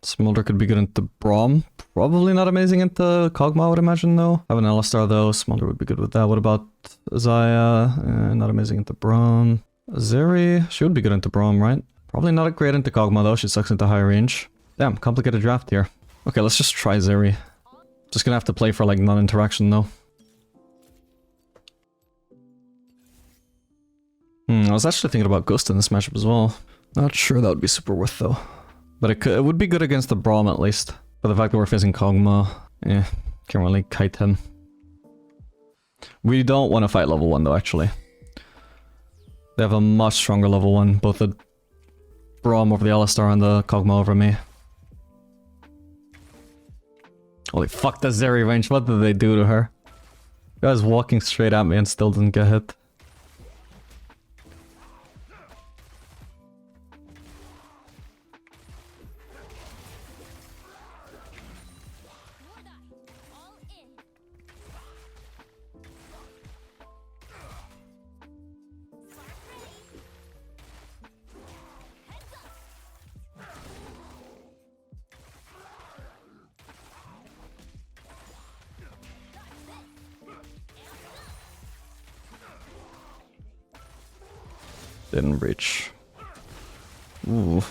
Smolder could be good into Braum. Probably not amazing into Kog'Maw, I would imagine, though. Have an Alistar, though. Smolder would be good with that. What about Zaya? Not amazing into Braum. Zeri? She would be good into Braum, right? Probably not great into Kog'Maw, though. She sucks into high range. Damn, complicated draft here. Okay, let's just try Zeri. Just gonna have to play for, like, non-interaction, though. I was actually thinking about Ghost in this matchup as well. Not sure that would be super worth, though. But it would be good against the Braum, at least. But the fact that we're facing Kog'Maw, can't really kite him. We don't want to fight level 1, though, actually. They have a much stronger level 1, both the Braum over the Alistar and the Kog'Maw over me. Holy fuck, that Zeri range, what did they do to her? The guy's walking straight at me and still didn't get hit. Didn't reach. Ooh.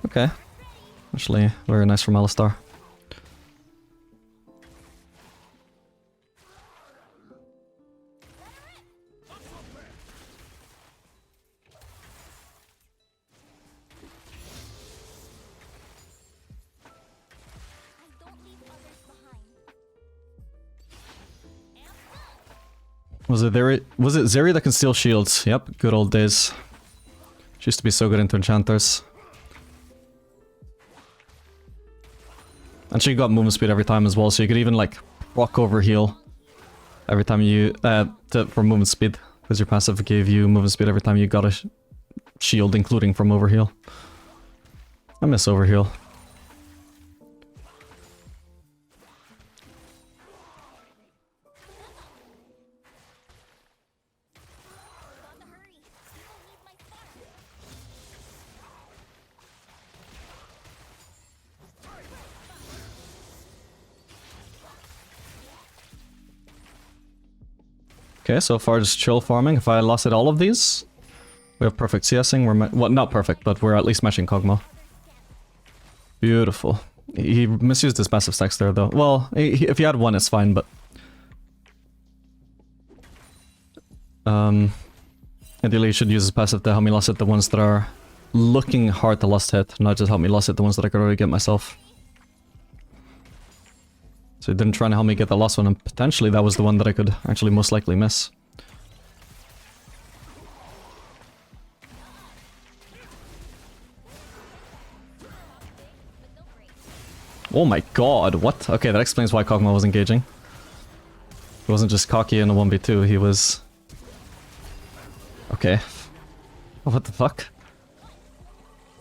Okay. Actually, very nice from Alistar. Was it Zeri that can steal shields? Yep, good old days. She used to be so good into enchanters. And she got movement speed every time as well, so you could even like rock over heal every time you for movement speed, because your passive gave you movement speed every time you got a shield, including from overheal. I miss overheal. Okay, so far just chill farming. If I lost all of these, we have perfect CSing. We're well, not perfect, but we're at least matching Kog'Maw. Beautiful. He misused his passive stacks there, though. Well, if he had one, it's fine, but ideally, he should use his passive to help me last hit the ones that are looking hard to last hit, not just help me last hit the ones that I could already get myself. So he didn't try to help me get the last one, and potentially that was the one that I could actually most likely miss. Oh my god, what? Okay, that explains why Kog'Maw was engaging. He wasn't just cocky in a 1v2, he was... Okay. What the fuck?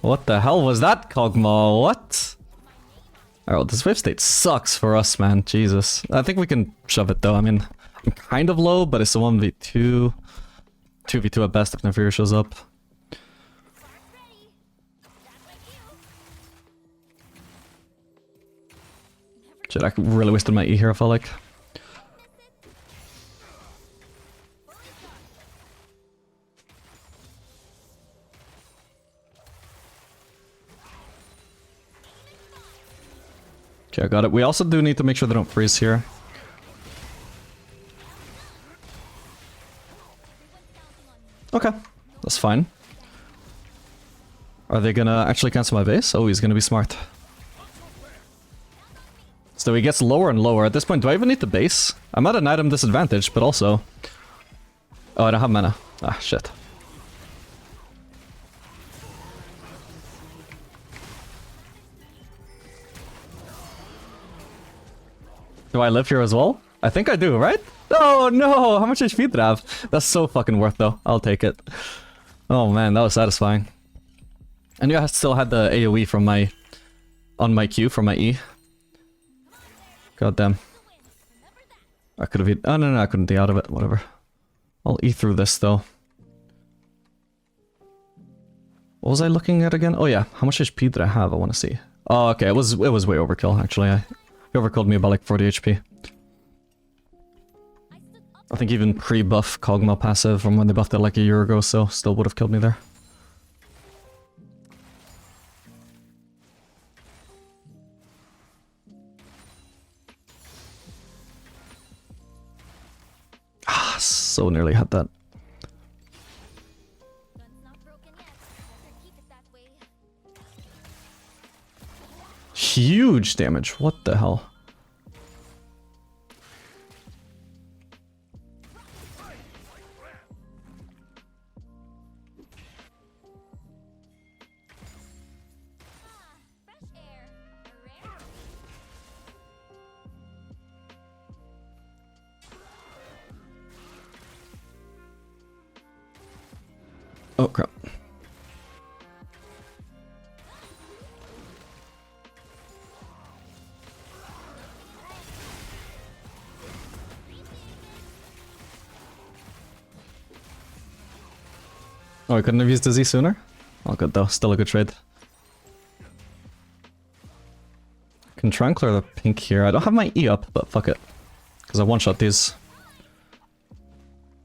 What the hell was that, Kog'Maw? What? Alright, this wave state sucks for us, man. Jesus. I think we can shove it, though. I mean, I'm kind of low, but it's a 1v2. 2v2 at best if Nefir shows up. Shit, I really wasted my E here, I felt like. Okay, I got it. We also do need to make sure they don't freeze here. Okay, that's fine. Are they gonna actually cancel my base? Oh, he's gonna be smart. So he gets lower and lower. At this point, do I even need the base? I'm at an item disadvantage, but also... Oh, I don't have mana. Ah, shit. Do I live here as well? I think I do, right? Oh no! How much HP did I have? That's so fucking worth though. I'll take it. Oh man, that was satisfying. I knew I still had the AoE from my... on my Q from my E. God damn. I could have... Oh no, I couldn't be out of it. Whatever. I'll E through this though. What was I looking at again? Oh yeah, how much HP did I have? I want to see. Oh, okay, it was way overkill, actually. He overkilled me by like 40 HP. I think even pre-buff Kog'Maw passive from when they buffed it like a year ago, so still would have killed me there. Ah, so nearly had that. Huge damage, what the hell? Oh crap. Oh, I couldn't have used the Z sooner? All good though, still a good trade. Can try and clear the pink here. I don't have my E up, but fuck it. Because I one-shot these.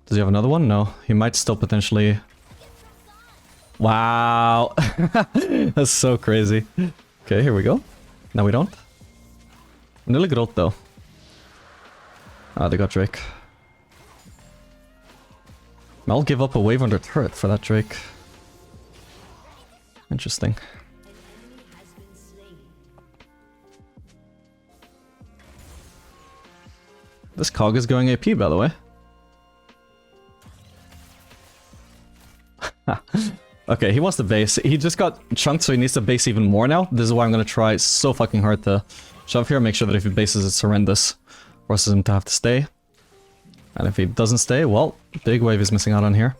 Does he have another one? No. He might still potentially... Wow! That's so crazy. Okay, here we go. Now we don't. Nearly good ult though. Ah, they got Drake. I'll give up a wave under turret for that Drake. Interesting. This Cog is going AP, by the way. Okay, he wants to base. He just got chunked, so he needs to base even more now. This is why I'm gonna try so fucking hard to shove here, make sure that if he bases, it's horrendous. Forces him to have to stay. And if he doesn't stay, well, big wave is missing out on here.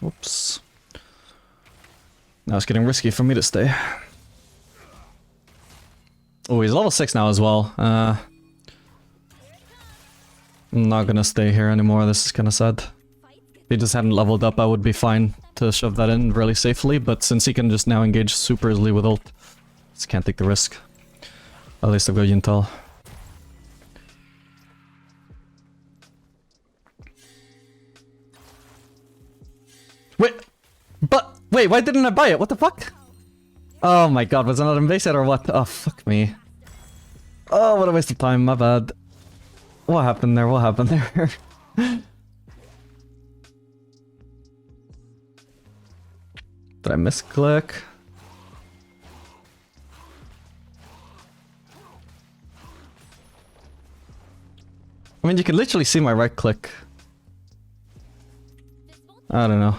Oops. Now it's getting risky for me to stay. Oh, he's level 6 now as well. I'm not gonna stay here anymore, this is kinda sad. If he just hadn't leveled up, I would be fine to shove that in really safely, but since he can just now engage super easily with ult, just can't take the risk. At least I've got Yintal. Wait, why didn't I buy it? What the fuck? Oh my god, was I not in base yet or what? Oh, fuck me. Oh, what a waste of time, my bad. What happened there? What happened there? Did I misclick? I mean, you can literally see my right click. I don't know.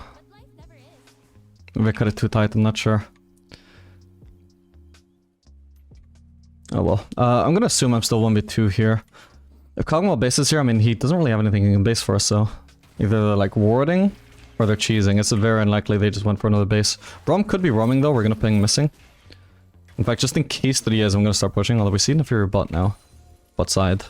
Maybe I cut it too tight, I'm not sure. Oh well. I'm gonna assume I'm still 1v2 here. If Kog'Maw bases here, I mean, he doesn't really have anything he can base for us, so... Either they're like warding, or they're cheesing. It's very unlikely they just went for another base. Braum could be roaming though, we're gonna ping missing. In fact, just in case that he is, I'm gonna start pushing, although we've seen if you're bot now. Bot side.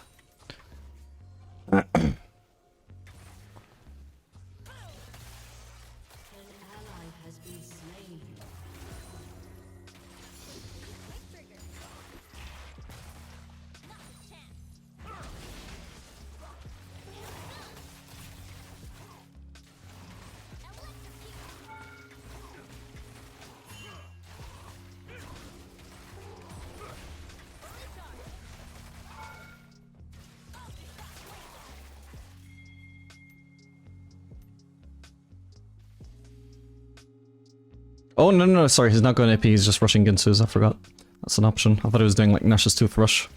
Oh, no, sorry, he's not going AP, he's just rushing Ginsu's, I forgot. That's an option. I thought he was doing like Nash's Tooth Rush.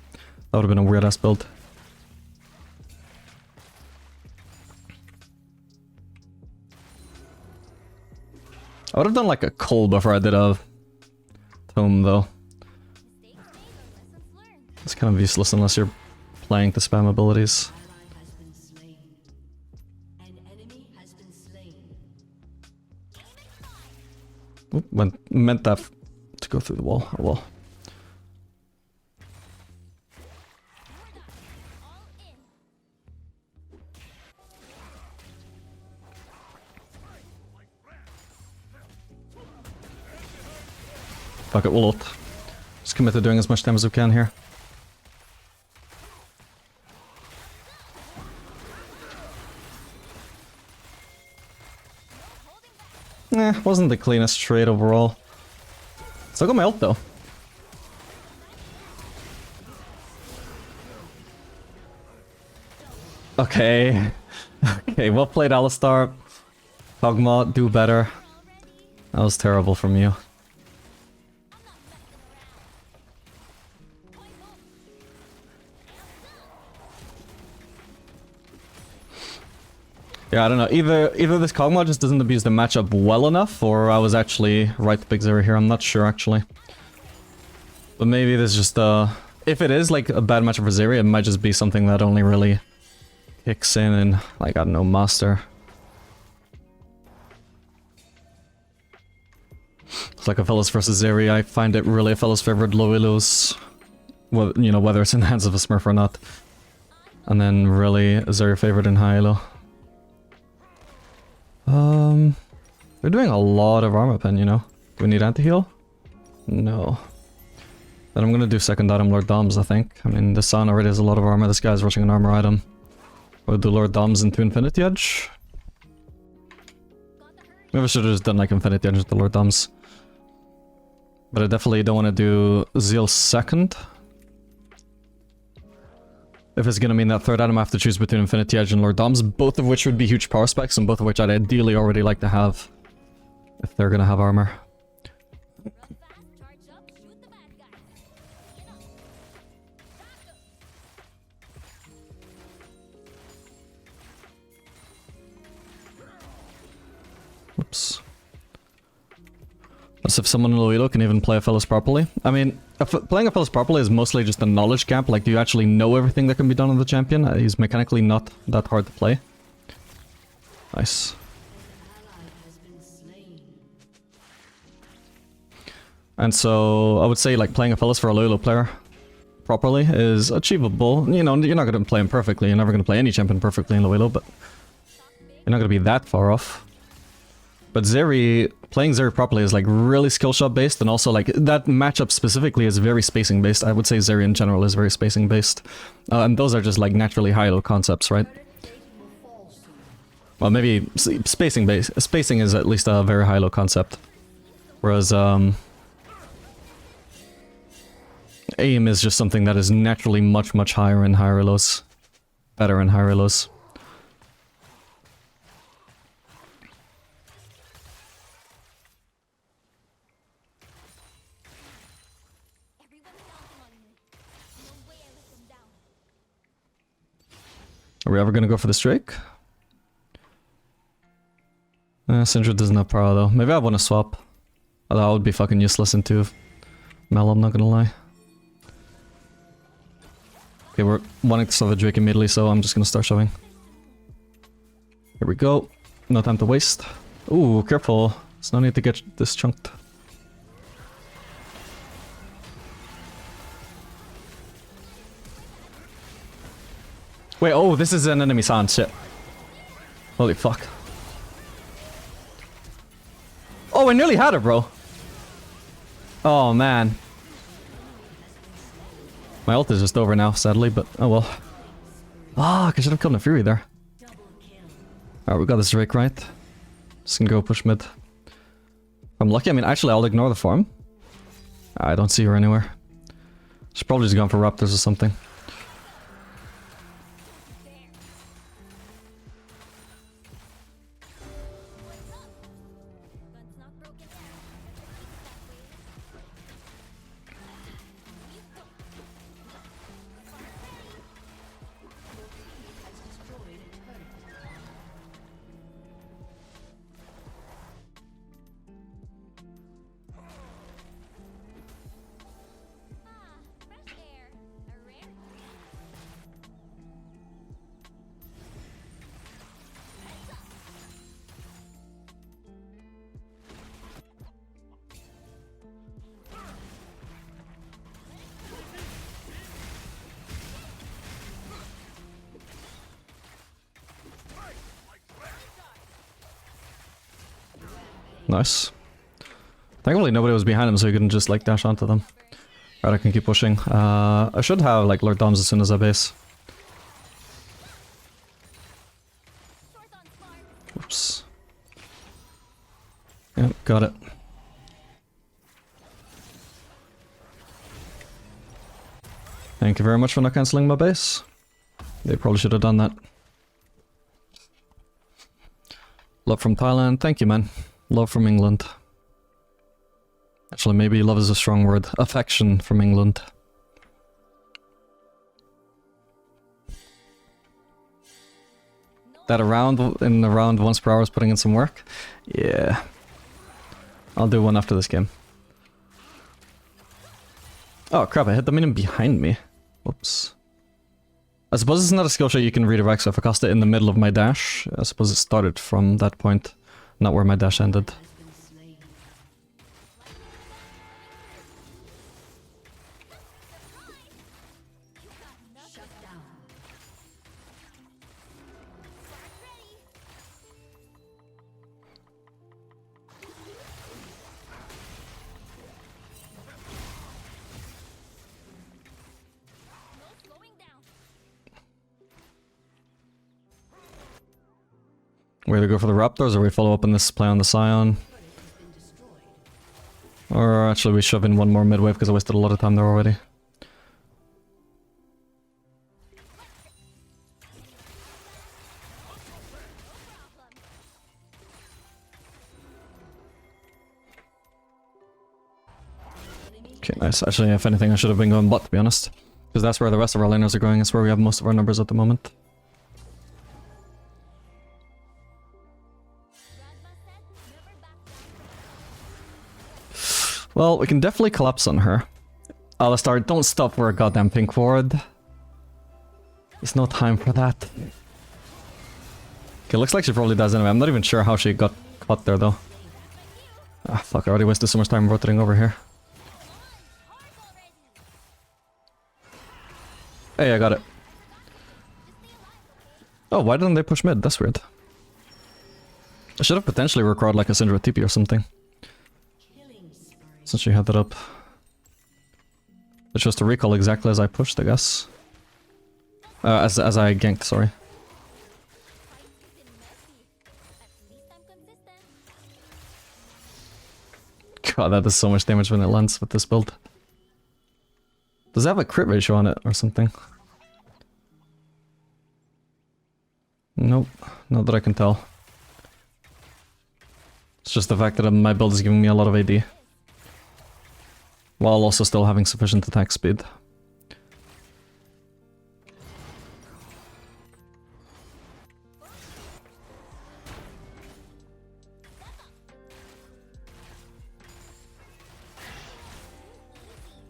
That would have been a weird-ass build. I would have done like a Cole before I did a Tome, though. It's kind of useless unless you're playing to spam abilities. Oop, meant that to go through the wall. Oh well. Fuck it, we'll ult. Just commit to doing as much damage as we can here. Wasn't the cleanest trade overall. Still got my ult though. Okay. Okay, well played, Alistar. Kog'Maw, do better. That was terrible from you. Yeah, I don't know. Either this Kog'Maw just doesn't abuse the matchup well enough, or I was actually right to pick Zeri here. I'm not sure, actually. But maybe this just, if it is, like, a bad matchup for Zeri, it might just be something that only really kicks in, like, I don't know, Master. It's like a Fellas versus Zeri. I find it really a Fellas favored low elos. Well, you know, whether it's in the hands of a Smurf or not. And then really a Zeri favored in high elo. They're doing a lot of armor pen, you know. Do we need anti-heal? No. Then I'm gonna do second item Lord Doms, I think. I mean, the Sun already has a lot of armor. This guy's rushing an armor item. We'll do Lord Doms into Infinity Edge. Maybe I should have just done like Infinity Edge with the Lord Doms. But I definitely don't want to do Zeal second. If it's gonna mean that third item I have to choose between Infinity Edge and Lord Doms, both of which would be huge power specs, and both of which I'd ideally already like to have. If they're gonna have armor. Oops. As if someone in low elo can even play a Fellas properly. I mean, playing a Fellas properly is mostly just a knowledge gap. Like, do you actually know everything that can be done on the champion? He's mechanically not that hard to play. Nice. And so, I would say, like, playing a Fellas for a low elo player properly is achievable. You know, you're not going to play him perfectly. You're never going to play any champion perfectly in low elo, but you're not going to be that far off. But Zeri, playing Zeri properly is like really skill shot based, and also like that matchup specifically is very spacing based. I would say Zeri in general is very spacing based. And those are just like naturally high elo concepts, right? Well, maybe spacing based. Spacing is at least a very high elo concept. Whereas aim is just something that is naturally much higher in higher elos. Better in higher elos. Are we ever gonna go for the Drake? Syndra doesn't have power though. Maybe I want to swap. Although I would be fucking useless into Mel, I'm not gonna lie. Okay, we're wanting to solve the Drake immediately, so I'm just gonna start shoving. Here we go. No time to waste. Ooh, careful. There's no need to get this chunked. Wait, oh, this is an enemy sound, shit. Holy fuck. Oh, I nearly had her, bro. Oh, man. My ult is just over now, sadly, but oh well. Ah, I should have killed the Fury there. Alright, we got this Drake right. Just gonna go push mid. If I'm lucky, I mean, actually, I'll ignore the farm. I don't see her anywhere. She's probably just gone for Raptors or something. Nice. Thankfully nobody was behind him so he couldn't just like dash onto them. Right, I can keep pushing. I should have like Lord Doms as soon as I base. Oops. Yep, got it. Thank you very much for not cancelling my base. They probably should have done that. Love from Thailand. Thank you, man. Love from England. Actually, maybe love is a strong word. Affection from England. That in the round once per hour is putting in some work? Yeah. I'll do one after this game. Oh crap, I hit the minion behind me. Whoops. I suppose it's not a skill shot you can redirect, so if I cast it in the middle of my dash, I suppose it started from that point, not where my dash ended. We either go for the Raptors or we follow up on this play on the Scion. Or actually we shove in one more mid-wave because I wasted a lot of time there already. Okay, nice. Actually, if anything, I should have been going bot, to be honest. Because that's where the rest of our laners are going. It's where we have most of our numbers at the moment. Well, we can definitely collapse on her. Alistar, don't stop for a goddamn pink ward. There's no time for that. Okay, looks like she probably does anyway. I'm not even sure how she got caught there, though. Ah, fuck, I already wasted so much time rotating over here. Hey, I got it. Oh, why didn't they push mid? That's weird. I should have potentially recorded like a Syndra TP or something. Since she had that up. It's just a recall exactly as I pushed, I guess. As I ganked, sorry. God, that does so much damage when it lands with this build. Does it have a crit ratio on it or something? Nope, not that I can tell. It's just the fact that my build is giving me a lot of AD. While also still having sufficient attack speed.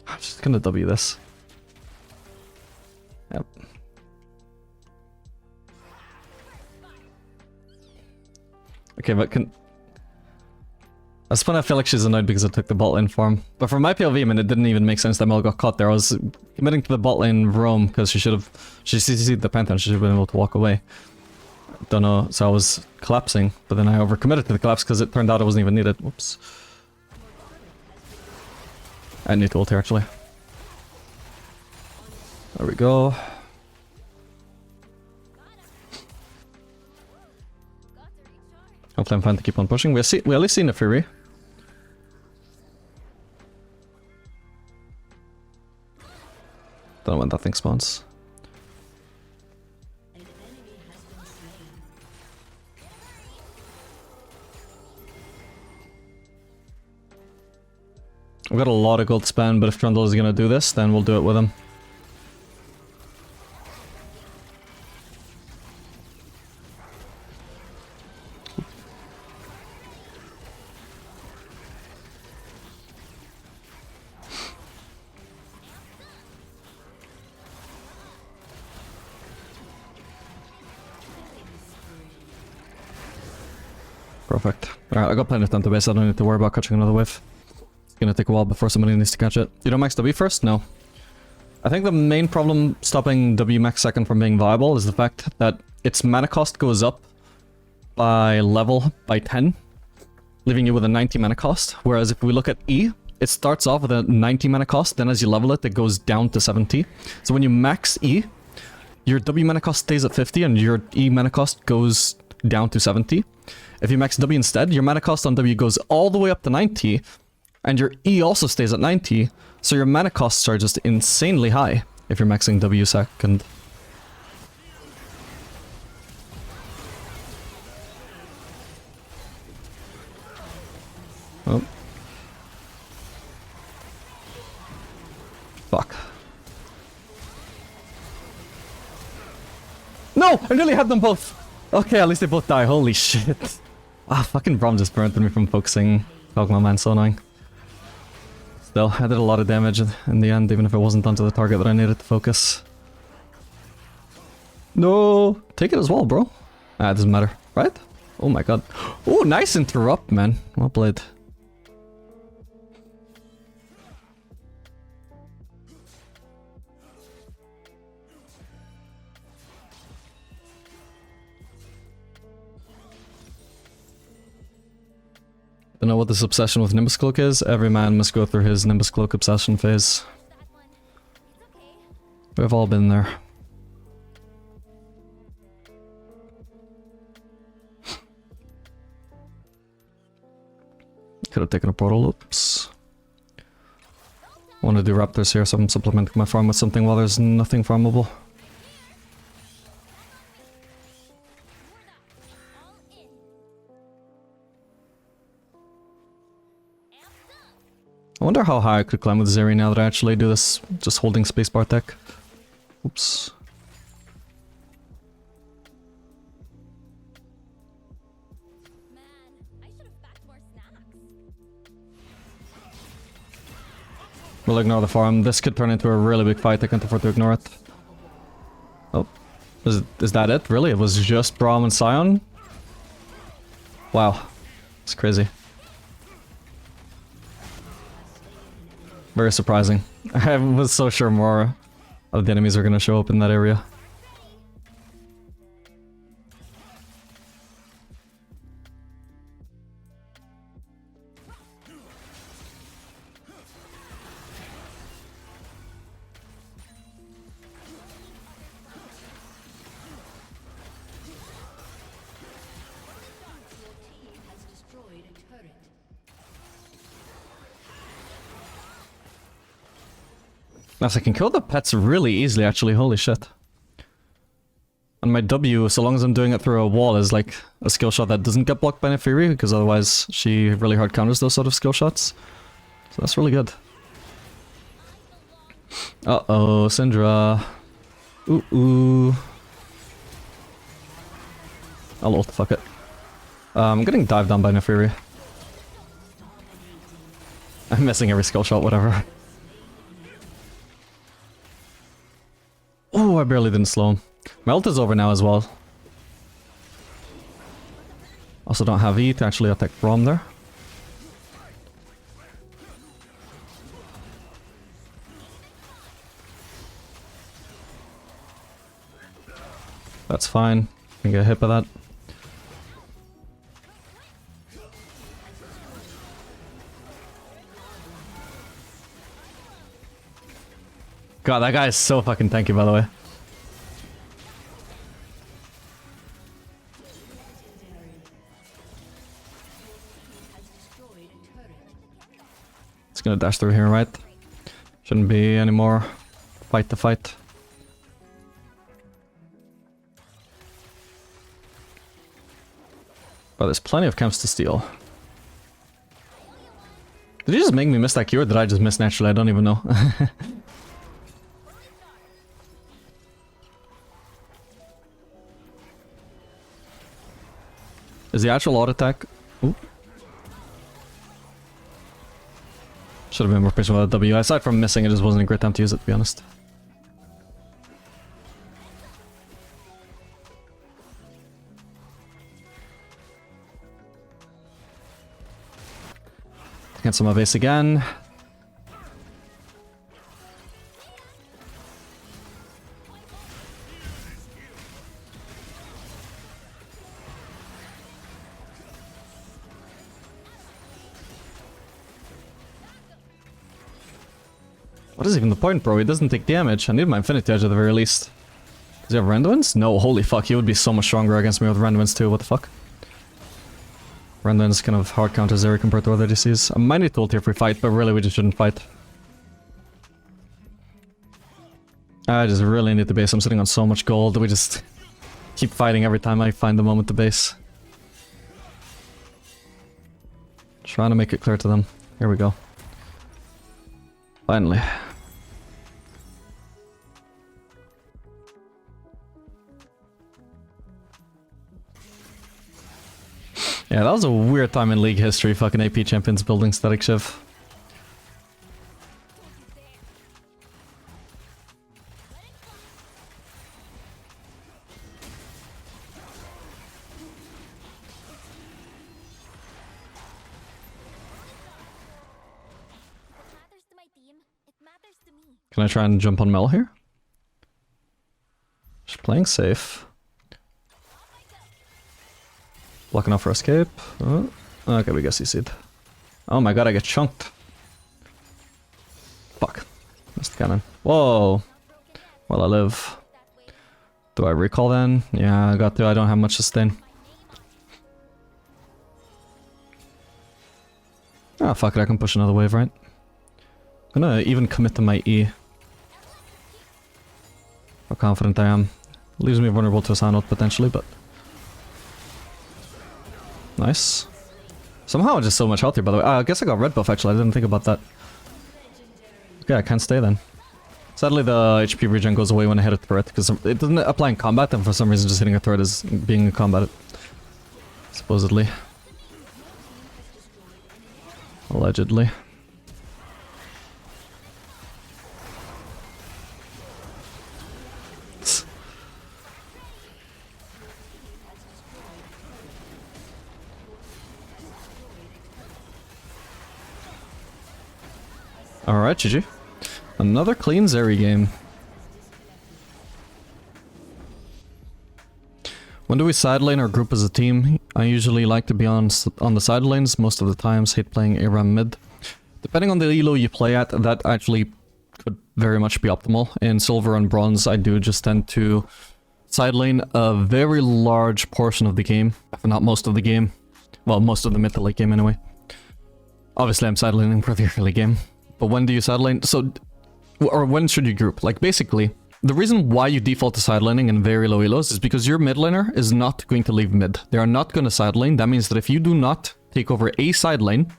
I'm just gonna W this. Yep. Okay, but can... At this point I feel like she's annoyed because I took the bot lane farm. But from my POV, I mean, it didn't even make sense that Mel got caught there. I was committing to the bot lane roam because she CC'd the Pantheon, she should have been able to walk away. Don't know, so I was collapsing, but then I overcommitted to the collapse because it turned out it wasn't even needed. Whoops. I need to ult here, actually. There we go. Hopefully I'm fine to keep on pushing. We at least seen a Fury. Don't know when that thing spawns. We've got a lot of gold to spend, but if Trundle is gonna do this, then we'll do it with him. Perfect. Alright, I got plenty of time to base, I don't need to worry about catching another wave. It's gonna take a while before somebody needs to catch it. You don't max W first? No. I think the main problem stopping W max second from being viable is the fact that its mana cost goes up by level by 10. leaving you with a 90 mana cost. Whereas if we look at E, it starts off with a 90 mana cost, then as you level it, it goes down to 70. So when you max E, your W mana cost stays at 50 and your E mana cost goes down to 70. If you max W instead, your mana cost on W goes all the way up to 90, and your E also stays at 90, so your mana costs are just insanely high if you're maxing W second. Oh. Fuck. No! I nearly had them both! Okay, at least they both die. Holy shit. Ah, fucking Braum just burnt me from focusing. Kog'Maw, man, so annoying. Still, I did a lot of damage in the end, even if it wasn't onto the target that I needed to focus. No! Take it as well, bro. Ah, it doesn't matter, right? Oh my god. Oh, nice interrupt, man. Well played. Don't know what this obsession with Nimbus Cloak is. Every man must go through his Nimbus Cloak obsession phase. We've all been there. Could have taken a portal, oops. I want to do raptors here, so I'm supplementing my farm with something while there's nothing farmable. I wonder how high I could climb with Zeri now that I actually do this, just holding spacebar tech. Oops. We'll ignore the farm. This could turn into a really big fight. I can't afford to ignore it. Oh. Is that it? Really? It was just Braum and Sion? Wow. It's crazy. Very surprising. I was so sure more of the enemies were going to show up in that area. Nice, I can kill the pets really easily actually, holy shit. And my W, so long as I'm doing it through a wall, is like a skill shot that doesn't get blocked by Nefiri, because otherwise she really hard counters those sort of skill shots. So that's really good. Uh-oh, Syndra. Ooh. I'll ult, fuck it. I'm getting dived down by Nefiri. I'm missing every skill shot, whatever. Oh, I barely didn't slow him. My ult is over now as well. Also don't have E to actually attack Braum there. That's fine. Can get hit by that. God, that guy is so fucking tanky, by the way. It's gonna dash through here, right? Shouldn't be any more fight to fight. But there's plenty of camps to steal. Did you just make me miss that Q, or did I just miss naturally? I don't even know. Is the actual auto attack? Ooh. Should have been more patient with that W. Aside from missing, it just wasn't a great time to use it, to be honest. Cancel my base again. What is even the point, bro? He doesn't take damage. I need my Infinity Edge at the very least. Does he have Rendwinds? No, holy fuck, he would be so much stronger against me with Rendwinds too, what the fuck? Rendwinds kind of hard counter Zeri compared to other DCs. I might need to ult here if we fight, but really we just shouldn't fight. I just really need the base. I'm sitting on so much gold. We just keep fighting every time I find the moment to base. Trying to make it clear to them. Here we go. Finally. Yeah, that was a weird time in League history, fucking AP champions building Static Shiv. Can I try and jump on Mel here? Just playing safe. Blocking off for escape. Oh, okay, we got CC'd. Oh my god, I get chunked. Fuck. Missed the cannon. Whoa. Well, I live. Do I recall then? Yeah, I got to. I don't have much sustain. Ah, fuck it. I can push another wave, right? I'm gonna even commit to my E. How confident I am. Leaves me vulnerable to a sound ult potentially, but... Nice. Somehow I'm just so much healthier, by the way. I guess I got red buff, actually. I didn't think about that. Okay, I can't stay then. Sadly, the HP regen goes away when I hit a turret, because it doesn't apply in combat, and for some reason just hitting a turret is being in combat. Supposedly. Allegedly. Alright, GG. Another clean Zeri game. When do we side lane or group as a team? I usually like to be on the side lanes most of the times, hate playing ARAM mid. Depending on the elo you play at, that actually could very much be optimal. In silver and bronze, I do just tend to side lane a very large portion of the game, if not most of the game. Well, most of the mid to late game anyway. Obviously I'm side laning for the early game. But when do you side lane? So, or when should you group? Like, basically, the reason why you default to side laning in very low elos is because your mid laner is not going to leave mid. They are not going to side lane. That means that if you do not take over a side lane,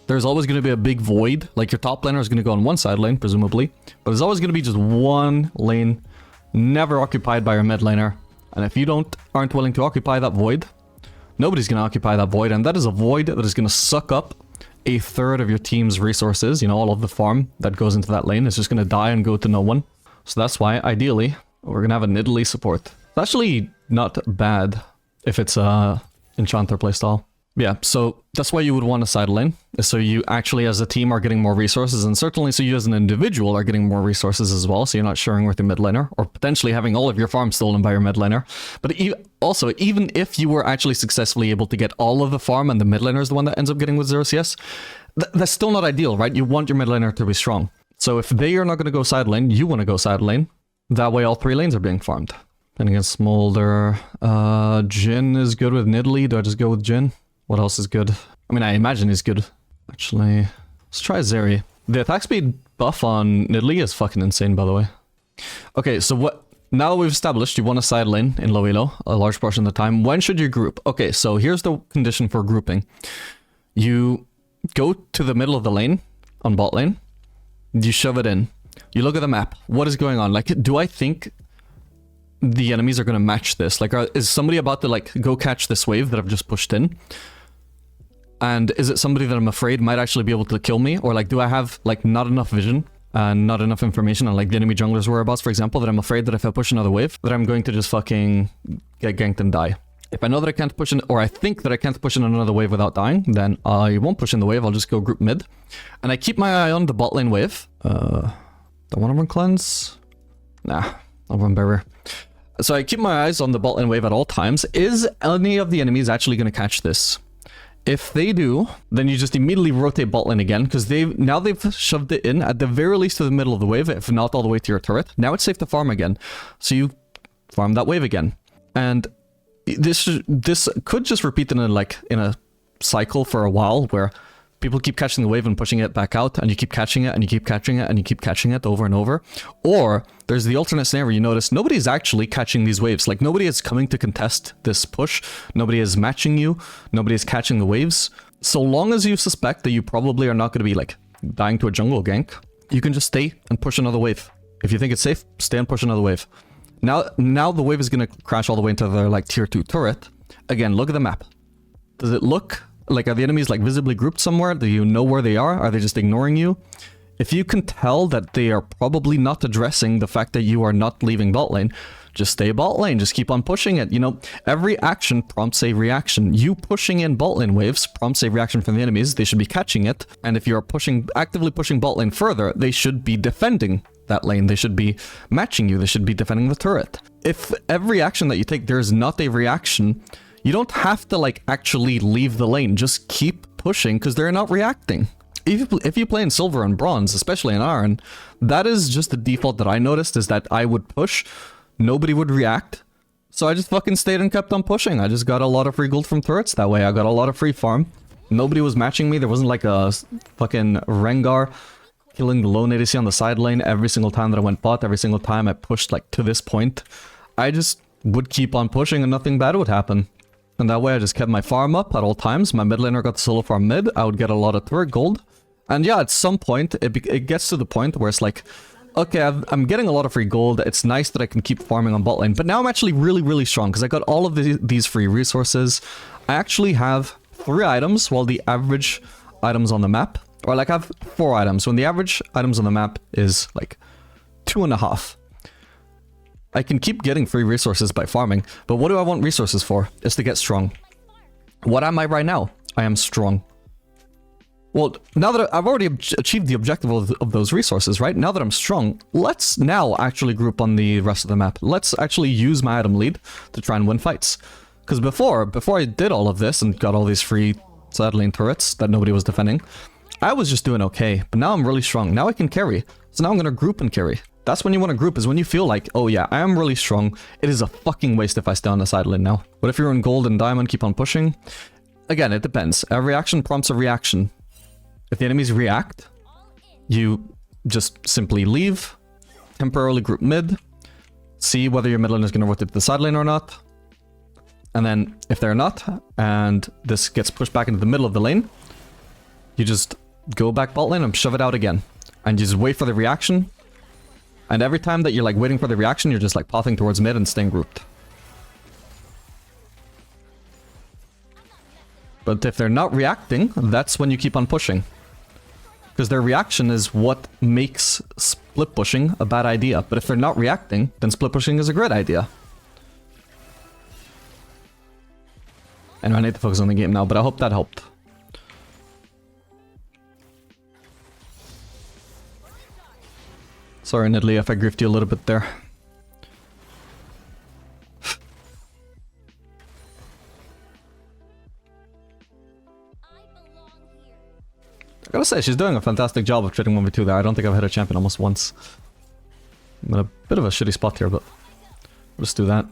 there's always going to be a big void. Like, your top laner is going to go on one side lane, presumably. But there's always going to be just one lane, never occupied by your mid laner. And if you aren't willing to occupy that void, nobody's going to occupy that void. And that is a void that is going to suck up a third of your team's resources, you know, all of the farm that goes into that lane is just going to die and go to no one. So that's why, ideally, we're going to have a Nidalee support. It's actually not bad if it's a Enchanter playstyle. Yeah, so that's why you would want a side lane, is so you actually as a team are getting more resources, and certainly so you as an individual are getting more resources as well, so you're not sharing with your mid laner, or potentially having all of your farm stolen by your mid laner. But also, even if you were actually successfully able to get all of the farm and the mid laner is the one that ends up getting with 0 CS, that's still not ideal, right? You want your mid laner to be strong. So if they are not going to go side lane, you want to go side lane. That way all 3 lanes are being farmed. And against Smolder, Jhin is good with Nidalee. Do I just go with Jhin? What else is good? I mean, I imagine he's good. Actually, let's try Zeri. The attack speed buff on Nidalee is fucking insane, by the way. Okay, so what? Now that we've established you want a side lane in low elo a large portion of the time, when should you group? Okay, so here's the condition for grouping. You go to the middle of the lane on bot lane. You shove it in. You look at the map. What is going on? Like, do I think the enemies are going to match this? Like, is somebody about to, like, go catch this wave that I've just pushed in? And is it somebody that I'm afraid might actually be able to kill me? Or, like, do I have, like, not enough vision and not enough information on, like, the enemy jungler's whereabouts, for example, that I'm afraid that if I push another wave, that I'm going to just fucking get ganked and die? If I know that I can't push in, or I think that I can't push in another wave without dying, then I won't push in the wave, I'll just go group mid. And I keep my eye on the bot lane wave. Don't want to run cleanse? Nah, I'll run barrier. So I keep my eyes on the bot lane wave at all times. Is any of the enemies actually going to catch this? If they do, then you just immediately rotate bot lane again, because they've shoved it in at the very least to the middle of the wave, if not all the way to your turret. Now it's safe to farm again. So you farm that wave again. And this could just repeat in a cycle for a while, where people keep catching the wave and pushing it back out, and you keep catching it, and you keep catching it, and you keep catching it over and over. Or there's the alternate scenario, you notice nobody's actually catching these waves. Like, nobody is coming to contest this push. Nobody is matching you. Nobody is catching the waves. So long as you suspect that you probably are not going to be, like, dying to a jungle gank, you can just stay and push another wave. If you think it's safe, stay and push another wave. Now the wave is going to crash all the way into their, like, tier 2 turret. Again, look at the map. Does it look like, are the enemies, like, visibly grouped somewhere? Do you know where they are? Are they just ignoring you? If you can tell that they are probably not addressing the fact that you are not leaving bot lane, just stay bot lane. Just keep on pushing it. You know, every action prompts a reaction. You pushing in bot lane waves prompts a reaction from the enemies. They should be catching it. And if you are actively pushing bot lane further, they should be defending that lane. They should be matching you. They should be defending the turret. If every action that you take, there's not a reaction, you don't have to, like, actually leave the lane. Just keep pushing, because they're not reacting. If you play in silver and bronze, especially in iron, that is just the default that I noticed, is that I would push, nobody would react, so I just fucking stayed and kept on pushing. I just got a lot of free gold from turrets that way. I got a lot of free farm. Nobody was matching me. There wasn't like a fucking Rengar killing the lone ADC on the side lane every single time that I went bot, every single time I pushed, like, to this point. I just would keep on pushing and nothing bad would happen. And that way I just kept my farm up at all times. My mid laner got the solo farm mid. I would get a lot of turret gold. And yeah, at some point, it gets to the point where it's like, okay, I'm getting a lot of free gold. It's nice that I can keep farming on bot lane. But now I'm actually really, really strong, because I got all of these free resources. I actually have 3 items, while the average items on the map, or like I have 4 items, when the average items on the map is like 2.5. I can keep getting free resources by farming, but what do I want resources for? Is to get strong. What am I right now? I am strong. Well, now that I've already achieved the objective of those resources, right? Now that I'm strong, let's now actually group on the rest of the map. Let's actually use my item lead to try and win fights. Because before I did all of this and got all these free side lane turrets that nobody was defending, I was just doing okay, but now I'm really strong. Now I can carry. So now I'm going to group and carry. That's when you want to group, is when you feel like, oh yeah, I am really strong. It is a fucking waste if I stay on the side lane now. But if you're in gold and diamond, keep on pushing. Again, it depends. Every action prompts a reaction. If the enemies react, you just simply leave, temporarily group mid, see whether your mid lane is going to rotate to the side lane or not. And then if they're not, and this gets pushed back into the middle of the lane, you just go back bot lane and shove it out again. And you just wait for the reaction. And every time that you're, like, waiting for the reaction, you're just, like, pathing towards mid and staying grouped. But if they're not reacting, that's when you keep on pushing. Because their reaction is what makes split pushing a bad idea. But if they're not reacting, then split pushing is a great idea. And I need to focus on the game now, but I hope that helped. Sorry, Nidley, if I griefed you a little bit there. I gotta say, she's doing a fantastic job of trading 1v2 there. I don't think I've hit a champion almost once. I'm in a bit of a shitty spot here, but we'll just do that.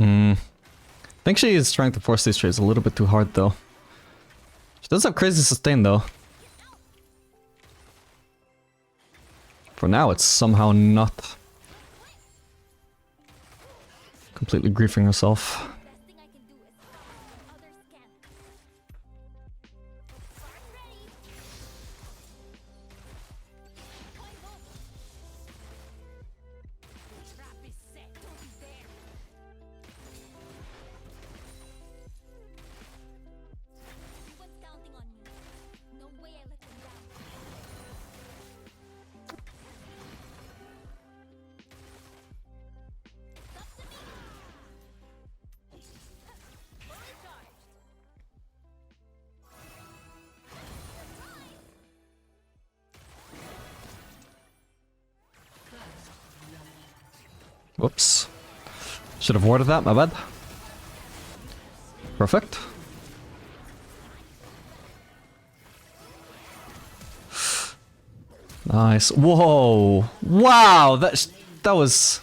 I think she is trying to force these trades a little bit too hard, though. She does have crazy sustain, though. For now, it's somehow not completely griefing herself. Whoops. Should have warded that, my bad. Perfect. Nice. Whoa! Wow! That was...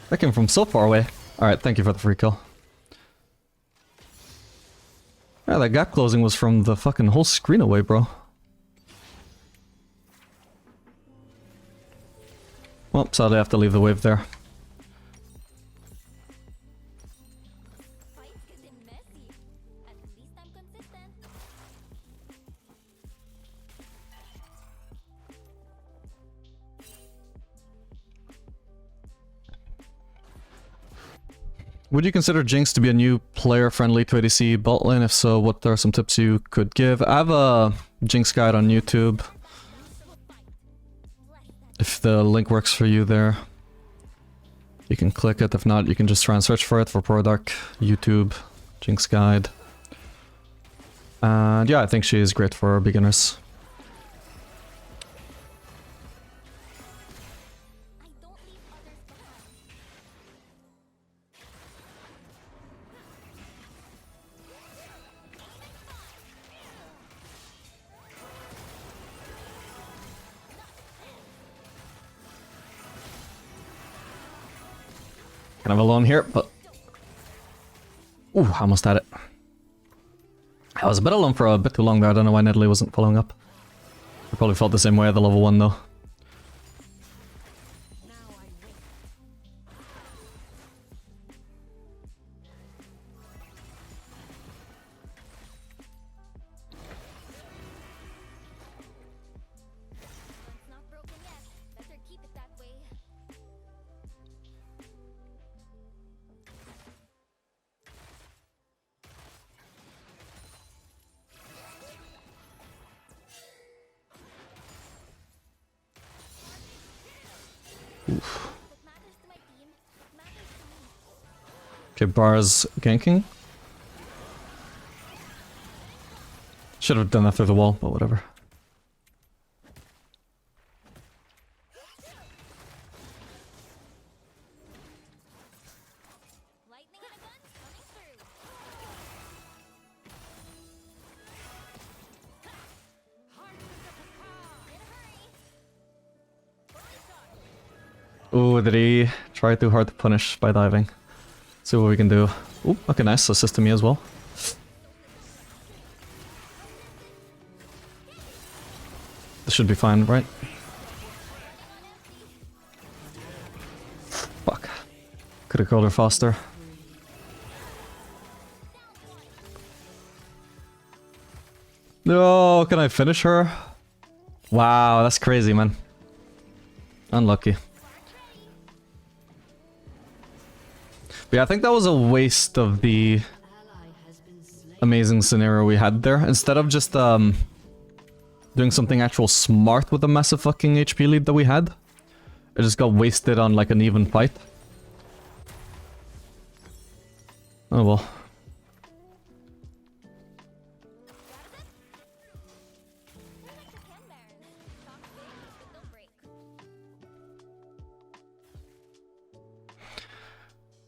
That came from so far away. Alright, thank you for the free kill. Yeah, that gap closing was from the fucking whole screen away, bro. Well, sadly I have to leave the wave there. Would you consider Jinx to be a new player friendly to ADC bot lane? If so, what are some tips you could give? I have a Jinx guide on YouTube. If the link works for you there, you can click it. If not, you can just try and search for it for Prodark, YouTube, Jinx guide. And yeah, I think she is great for beginners. Kind of alone here, but... Ooh, I almost had it. I was a bit alone for a bit too long there. I don't know why Nidalee wasn't following up. I probably felt the same way at the level 1 though. Oof. Okay, Bar's ganking. Should have done that through the wall, but whatever. Ooh, did he try too hard to punish by diving? See what we can do. Ooh, okay, nice. Assist to me as well. This should be fine, right? Fuck. Could have called her faster. No, can I finish her? Wow, that's crazy, man. Unlucky. But yeah, I think that was a waste of the amazing scenario we had there. Instead of just doing something actual smart with the massive fucking HP lead that we had, it just got wasted on like an even fight. Oh well.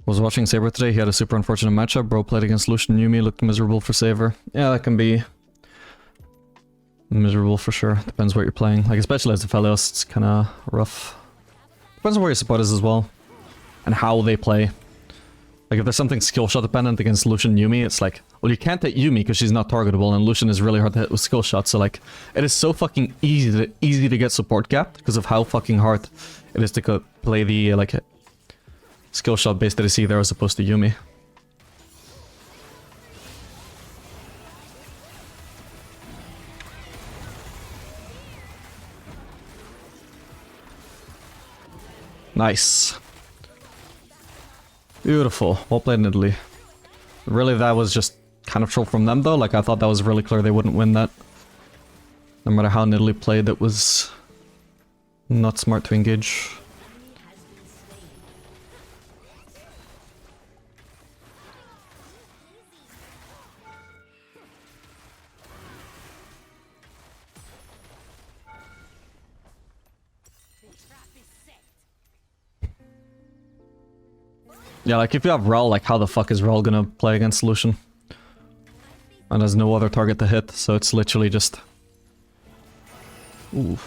Was watching Saber today, he had a super unfortunate matchup. Bro played against Lucian Yumi, looked miserable for Saber. Yeah, that can be miserable for sure. Depends what you're playing. Like, especially as a Felios, it's kinda rough. Depends on where your support is as well. And how they play. Like, if there's something skill shot dependent against Lucian Yumi, it's like, well, you can't hit Yumi because she's not targetable, and Lucian is really hard to hit with skill shots, so like, it is so fucking easy to get support gapped because of how fucking hard it is to play the, like, skill shot based ADC there as opposed to Yumi. Nice. Beautiful. Well played, Nidalee. Really, that was just kind of troll from them though. Like, I thought that was really clear they wouldn't win that. No matter how Nidalee played, it was not smart to engage. Yeah, like if you have Rel, like how the fuck is Rel gonna play against Lucian? And there's no other target to hit, so it's literally just... Ooh.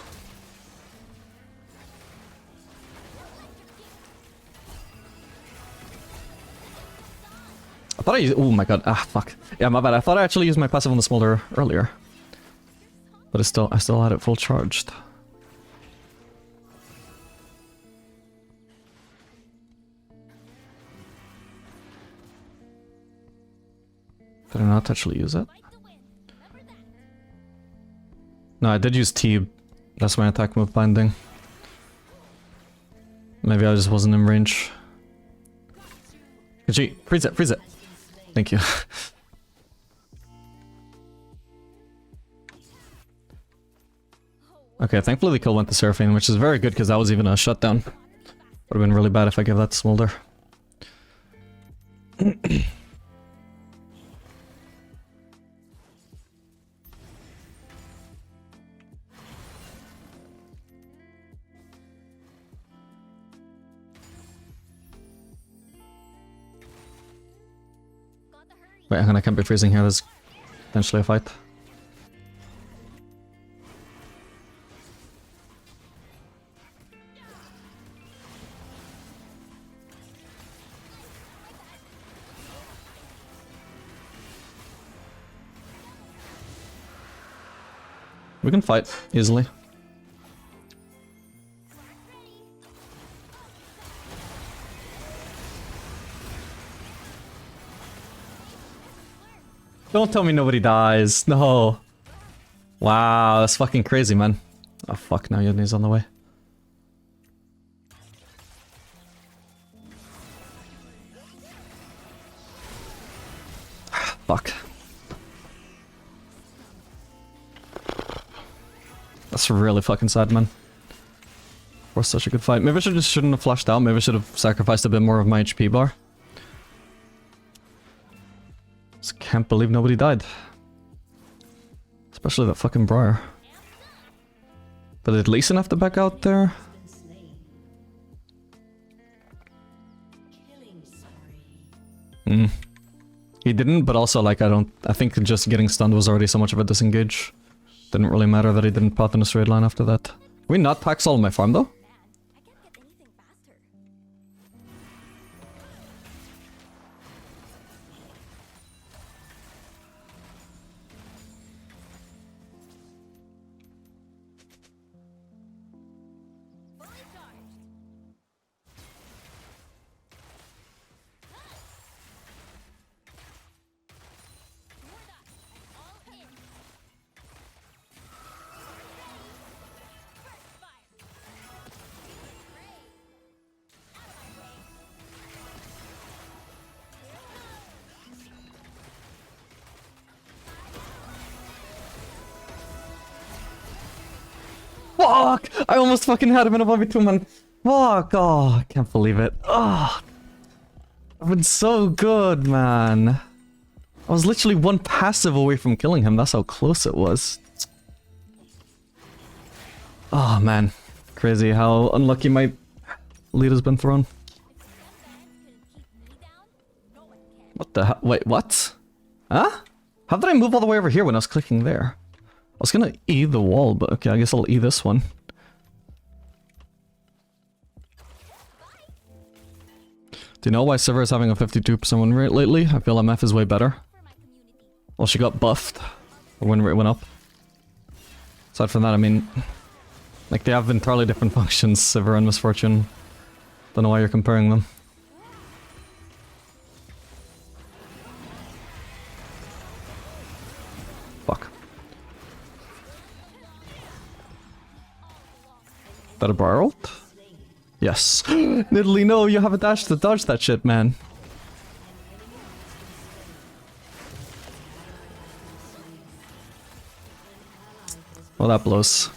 I thought I used... Oh my god, fuck. Yeah, my bad. I thought I actually used my passive on the smolder earlier. But I still had it full charged. Did I not actually use it? No, I did use T. That's my attack move binding. Maybe I just wasn't in range. Gee, freeze it, freeze it. Thank you. Okay, thankfully the kill went to Seraphine, which is very good because that was even a shutdown. Would have been really bad if I gave that to Smolder. Wait, hang on, I can't be freezing here, there's potentially a fight. We can fight, easily. Don't tell me nobody dies. No. Wow, that's fucking crazy, man. Oh fuck, now Yudni's on the way. Fuck. That's really fucking sad, man. Was such a good fight. Maybe I shouldn't have flashed out. Maybe I should have sacrificed a bit more of my HP bar. Just can't believe nobody died. Especially that fucking Briar. But did Lee Sin have to back out there? He didn't, but also like I think just getting stunned was already so much of a disengage. Didn't really matter that he didn't path in a straight line after that. Can we not tax all my farm though? Fuck! I almost fucking had him in a 1v2, man. Fuck! Oh, I can't believe it. Oh, I've been so good, man. I was literally one passive away from killing him. That's how close it was. Oh, man. Crazy how unlucky my lead has been thrown. What the hell? Wait, what? Huh? How did I move all the way over here when I was clicking there? I was gonna E the wall, but okay, I guess I'll E this one. Do you know why Sivir is having a 52% win rate lately? I feel MF is way better. Well, she got buffed. The win rate went up. Aside from that, I mean... like, they have entirely different functions, Sivir and Misfortune. Don't know why you're comparing them. Fuck. Is that a bar ult? Yes. Nidalee, no, you have a dash to dodge that shit, man. Well, that blows.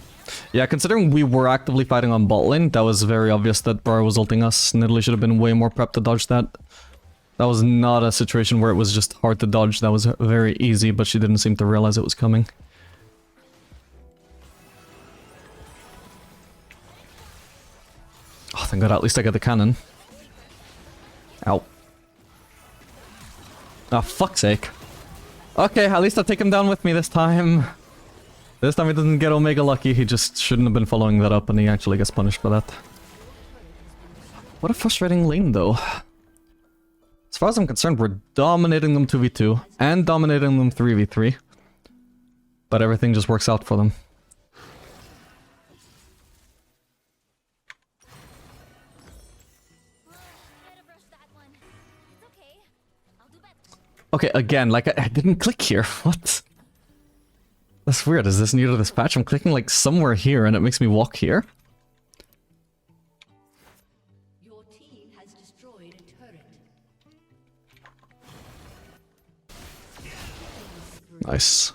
Yeah, considering we were actively fighting on bot lane, that was very obvious that Bar was ulting us. Nidalee should have been way more prepped to dodge that. That was not a situation where it was just hard to dodge. That was very easy, but she didn't seem to realize it was coming. Oh, thank god, at least I got the cannon. Ow. Oh, fuck's sake. Okay, at least I'll take him down with me this time. This time he doesn't get Omega lucky, he just shouldn't have been following that up and he actually gets punished by that. What a frustrating lane though. As far as I'm concerned, we're dominating them 2v2 and dominating them 3v3. But everything just works out for them. Okay, again, like, I didn't click here. What? That's weird. Is this new to this patch? I'm clicking, like, somewhere here, and it makes me walk here? Your team has destroyed a turret. Nice.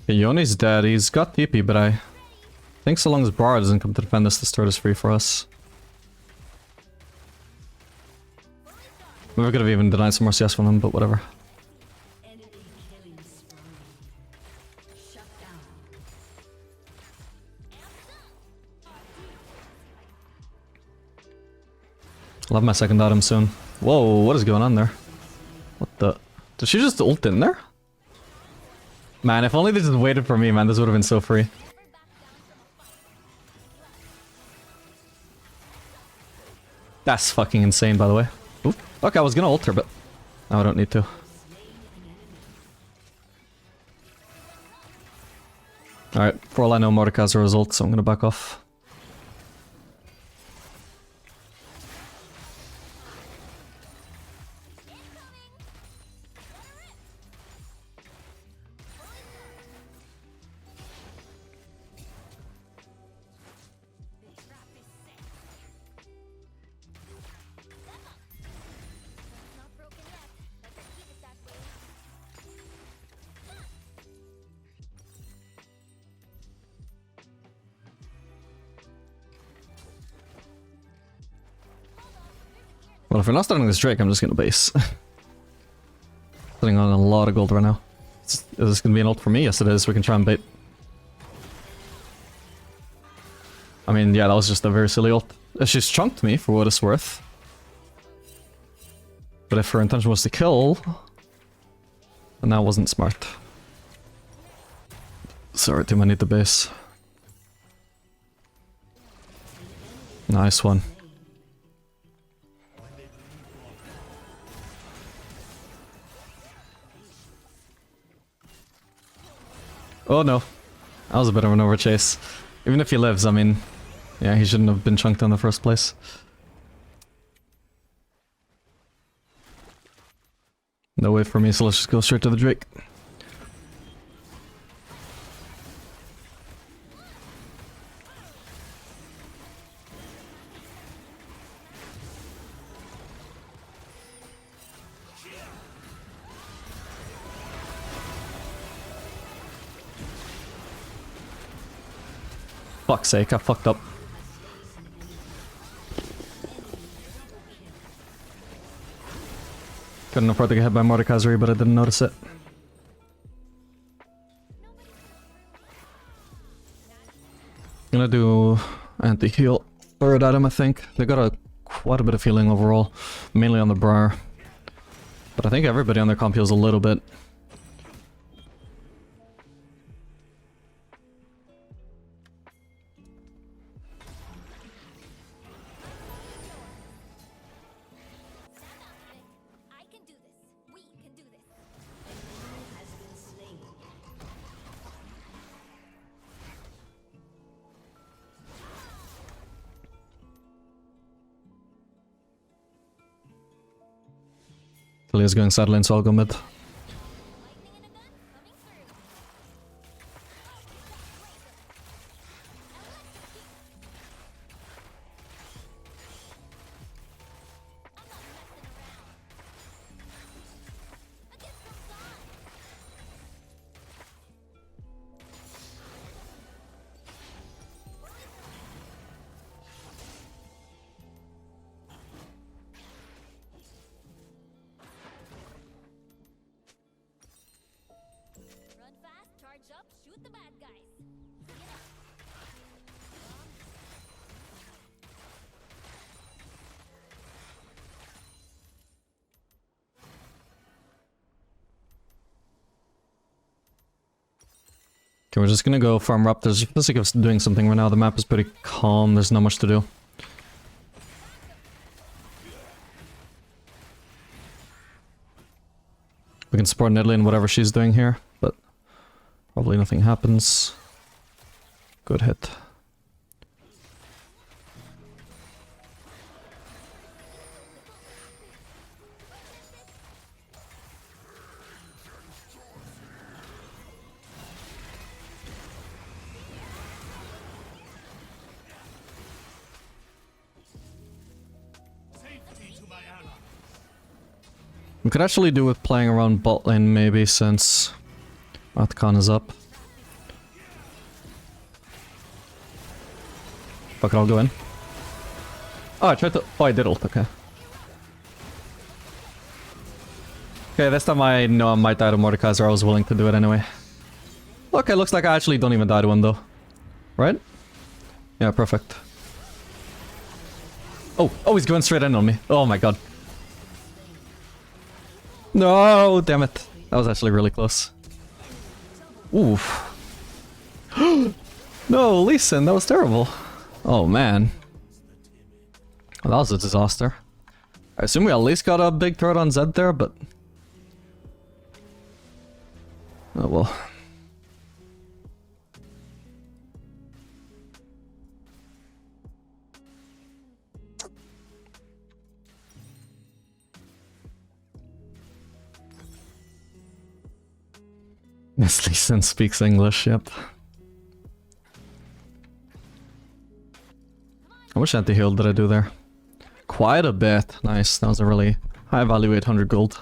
Yoni's dead, he's got TP, but I think so long as Bar doesn't come to defend us, this turret is free for us. We could have even denied some RCS from them, but whatever. I'll have my second item soon. Whoa, what is going on there? What the? Did she just ult in there? Man, if only they just waited for me, man, this would have been so free. That's fucking insane, by the way. Oop. Okay, I was gonna ult her, but now I don't need to. Alright, for all I know, Mordecai has a result, so I'm gonna back off. Well, if we're not starting this Drake, I'm just gonna base. Sitting on a lot of gold right now. Is this gonna be an ult for me? Yes it is, we can try and bait. I mean, yeah, that was just a very silly ult. She's chunked me, for what it's worth. But if her intention was to kill... then that wasn't smart. Sorry, too many to base. Nice one. Oh no. That was a bit of an overchase. Even if he lives, I mean... yeah, he shouldn't have been chunked in the first place. No way for me, so let's just go straight to the Drake. Fuck's sake, I fucked up. Couldn't afford to get hit by Mordecai Zeri, but I didn't notice it. Gonna do anti-heal. Third item, I think. They got quite a bit of healing overall, mainly on the Briar. But I think everybody on their comp heals a little bit. Talia's going side lane, so I'll go mid. Okay, we're just gonna go farm raptors. It feels like it's doing something right now. The map is pretty calm. There's not much to do. We can support Nidalee in whatever she's doing here, but probably nothing happens. Good hit. We could actually do with playing around bot lane maybe, since Atkan is up. Fuck it, I'll go in. Oh, I tried to... Oh, I did ult, okay. Okay, this time I know I might die to Mordekaiser. I was willing to do it anyway. Okay, looks like I actually don't even die to him though. Right? Yeah, perfect. Oh, he's going straight in on me. Oh my god. No, damn it. That was actually really close. Oof. No, Lee Sin, that was terrible. Oh man. Well, that was a disaster. I assume we at least got a big turret on Zed there, but... Oh well. Yes, Lee Sin speaks English, yep. How much anti-heal did I do there? Quite a bit. Nice, that was a really high value 800 gold.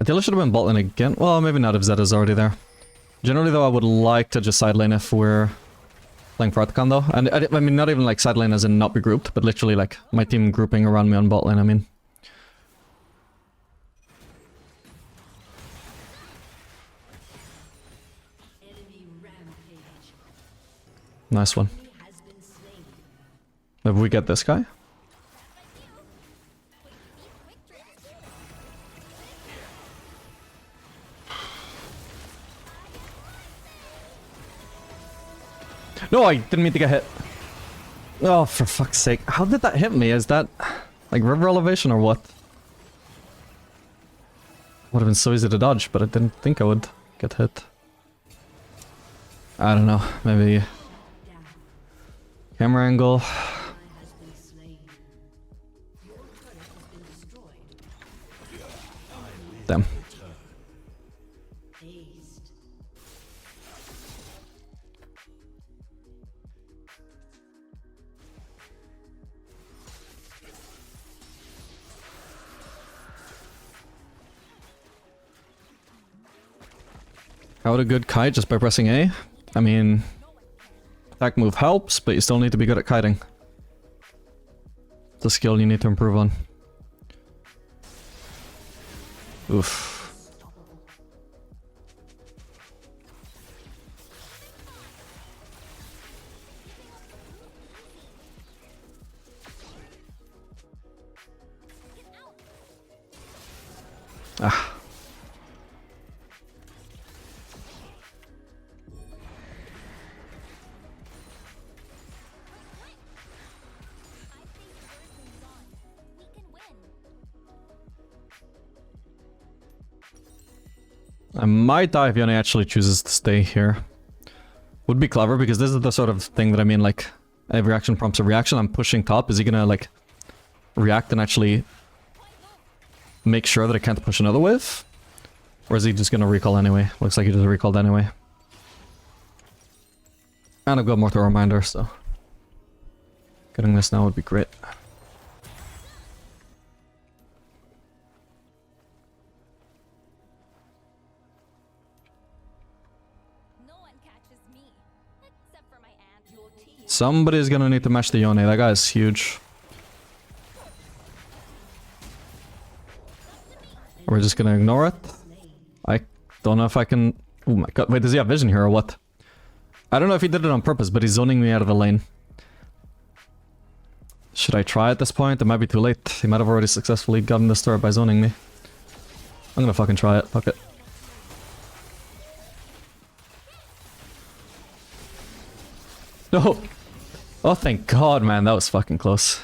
I think I should have been bot lane again. Well, maybe not if Zed is already there. Generally though, I would like to just side lane if we're playing for Atkan though. And I mean, not even like side lane as in not be grouped, but literally like my team grouping around me on bot lane, I mean. Nice one. Maybe we get this guy? No, I didn't mean to get hit. Oh, for fuck's sake. How did that hit me? Is that like river elevation or what? Would have been so easy to dodge, but I didn't think I would get hit. I don't know, maybe... Camera angle... Damn. How would a good kite just by pressing A? I mean, attack move helps, but you still need to be good at kiting. It's a skill you need to improve on. Oof. Ah. I might die if Yone actually chooses to stay here. Would be clever, because this is the sort of thing that I mean, like, every action prompts a reaction. I'm pushing top. Is he gonna, like, react and actually make sure that I can't push another wave? Or is he just gonna recall anyway? Looks like he just recalled anyway. And I've got Mortal Reminder, so... getting this now would be great. Somebody's gonna need to match the Yone. That guy is huge. We're just gonna ignore it. I don't know if I can... Oh my god, wait, does he have vision here or what? I don't know if he did it on purpose, but he's zoning me out of the lane. Should I try at this point? It might be too late. He might have already successfully gotten this turret by zoning me. I'm gonna fucking try it, fuck it. No! Oh, thank god, man, that was fucking close.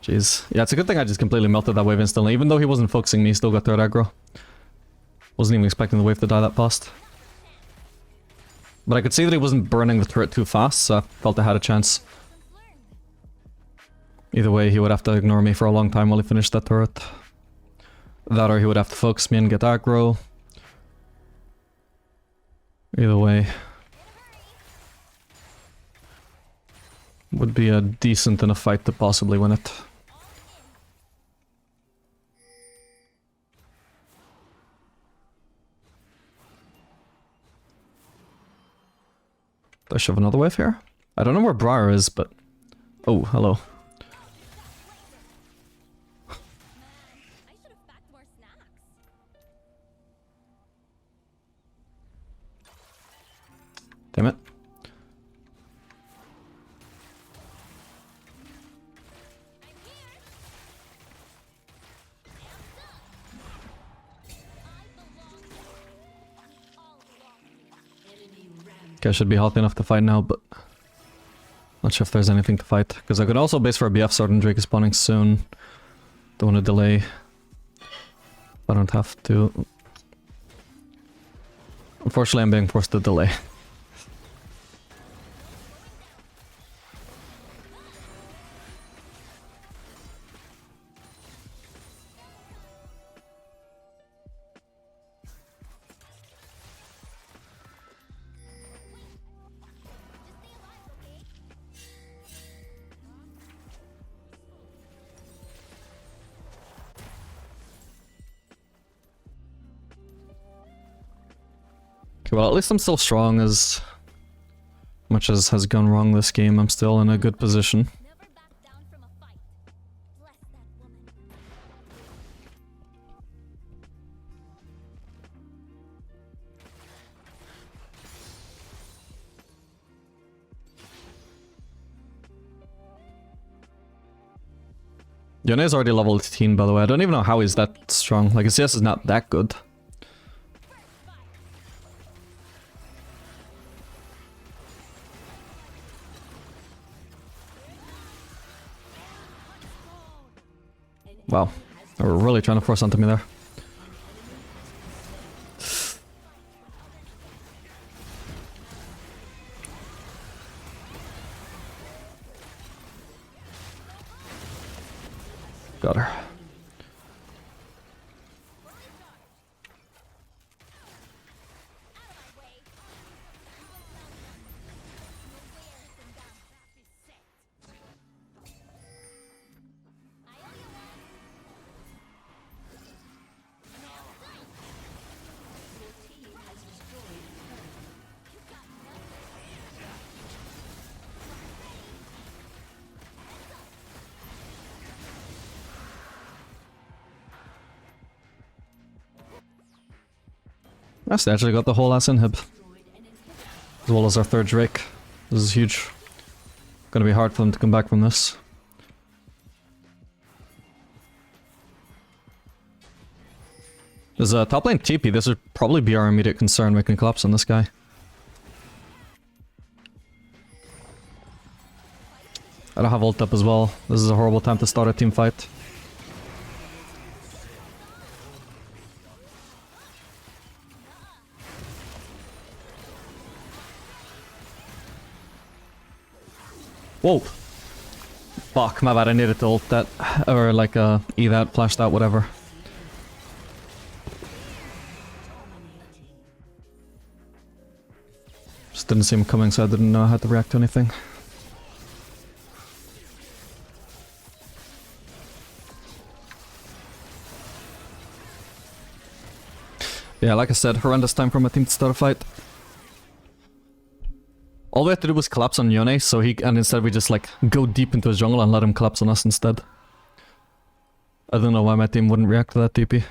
Jeez. Yeah, it's a good thing I just completely melted that wave instantly. Even though he wasn't focusing me, he still got third aggro. Wasn't even expecting the wave to die that fast. But I could see that he wasn't burning the turret too fast, so I felt I had a chance. Either way, he would have to ignore me for a long time while he finished that turret. That or he would have to focus me and get aggro. Either way. Would be a decent enough fight to possibly win it. Do I shove another wave here? I don't know where Briar is, but... Oh, hello. Damn it. Okay, I should be healthy enough to fight now, but... Not sure if there's anything to fight. Because I could also base for a BF sword and Drake is spawning soon. Don't want to delay. I don't have to. Unfortunately, I'm being forced to delay. Okay, well, at least I'm still strong. As much as has gone wrong this game, I'm still in a good position. Yone is already level 18, by the way. I don't even know how he's that strong. Like, his CS is not that good. Wow, they were really trying to force onto me there. Got her. Nice, they actually got the whole ass inhib. As well as our third Drake. This is huge. Gonna be hard for them to come back from this. There's a top lane TP. This would probably be our immediate concern. We can collapse on this guy. I don't have ult up as well. This is a horrible time to start a team fight. Whoa! Fuck, my bad, I needed to ult that. Or like E that, flash that, whatever. Just didn't see him coming, so I didn't know how to react to anything. Yeah, like I said, horrendous time for my team to start a fight. All we had to do was collapse on Yone, so and instead we just like go deep into his jungle and let him collapse on us instead. I don't know why my team wouldn't react to that TP.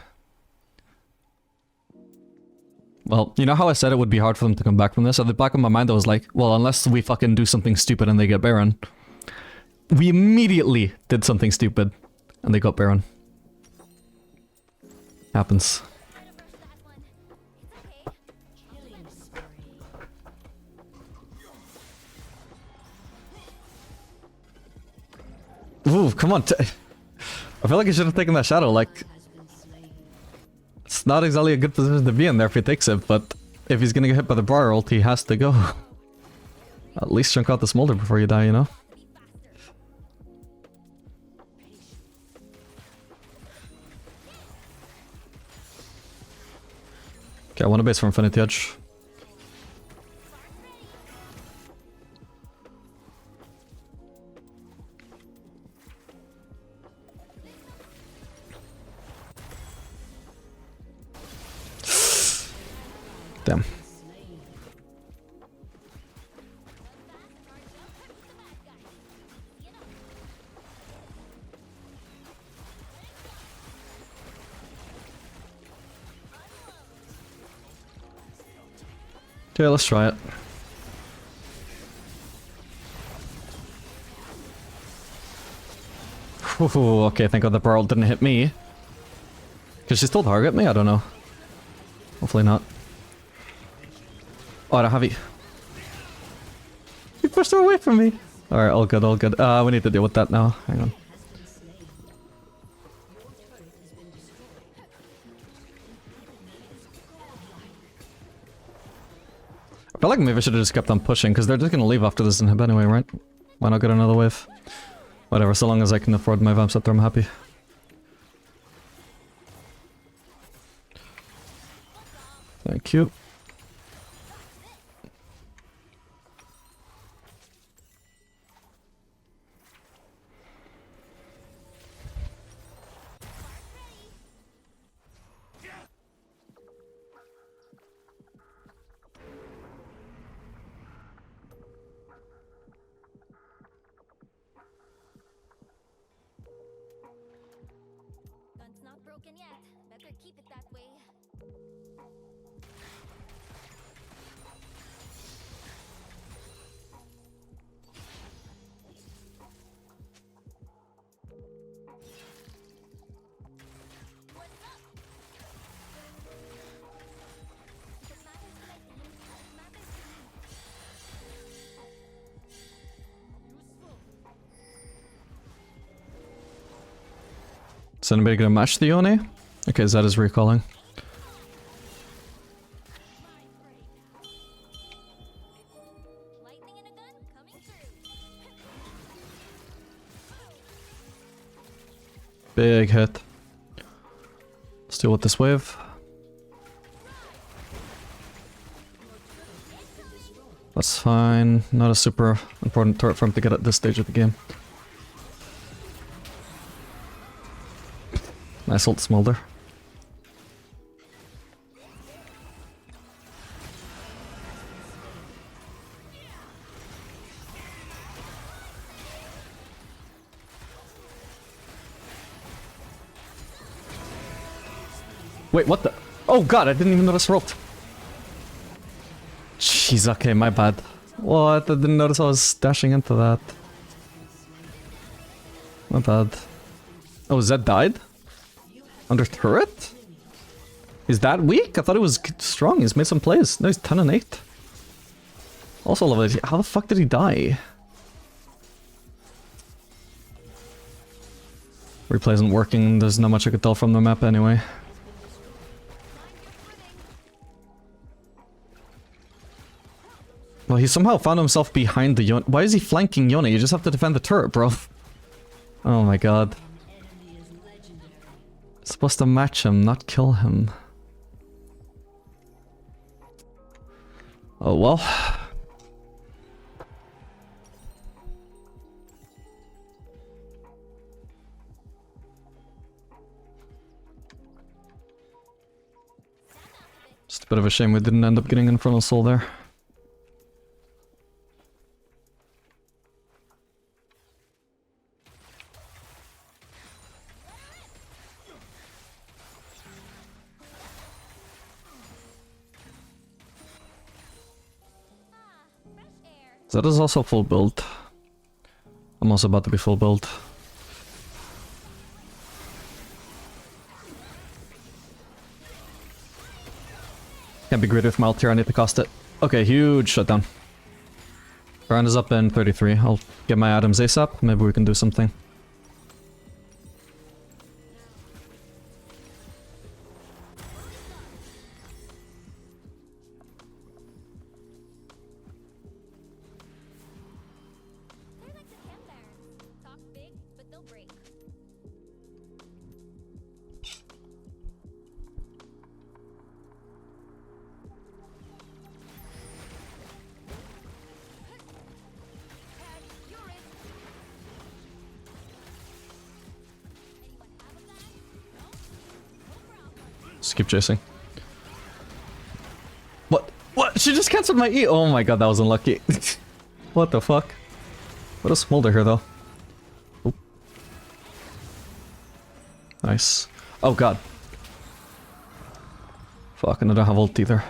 Well, you know how I said it would be hard for them to come back from this? At the back of my mind I was like, well, unless we fucking do something stupid and they get Baron. We immediately did something stupid and they got Baron. Happens. Ooh, come on. I feel like he should have taken that shadow, like... It's not exactly a good position to be in there if he takes it, but if he's gonna get hit by the Briar ult, he has to go. At least chunk out the smolder before you die, you know? Okay, I want a base for Infinity Edge. Damn. Okay, let's try it. Ooh, okay, thank god the pearl didn't hit me. Could she still target me? I don't know. Hopefully not. Oh, I don't have it. You pushed her away from me. Alright, all good, all good. We need to deal with that now. Hang on. I feel like maybe I should have just kept on pushing, because they're just gonna leave after this inhib anyway, right? Why not get another wave? Whatever, so long as I can afford my Vamp Scepter, I'm happy. Thank you. Gun's not broken yet. Better keep it that way. Is anybody gonna match the Yone? Okay, Zed is recalling. Lightning in a gun coming through. Big hit. Let's deal with this wave. That's fine. Not a super important turret for him to get at this stage of the game. Nice ult smolder. Wait, what the? Oh god, I didn't even notice her ult. Jeez, okay, my bad. What? I didn't notice I was dashing into that. My bad. Oh, Zed died? Under turret? He's that weak? I thought he was strong. He's made some plays. No, he's 10 and 8. Also love it. How the fuck did he die? Replay isn't working. There's not much I could tell from the map anyway. Well, he somehow found himself behind the Yone. Why is he flanking Yone? You just have to defend the turret, bro. Oh my god. Supposed to match him, not kill him. Oh well. Just a bit of a shame we didn't end up getting Infernal Soul there. That is also full build. I'm also about to be full build. Can't be greedy with my ult here, I need to cost it. Okay, huge shutdown. Round is up in 33. I'll get my items ASAP, maybe we can do something. They're like the Chem Barons. Talk big, but they'll break. Just keep chasing. What? What? She just cancelled my E! Oh my god, that was unlucky. What the fuck? What a smolder here, though. Oop. Nice. Oh god. Fuck, and I don't have ult either.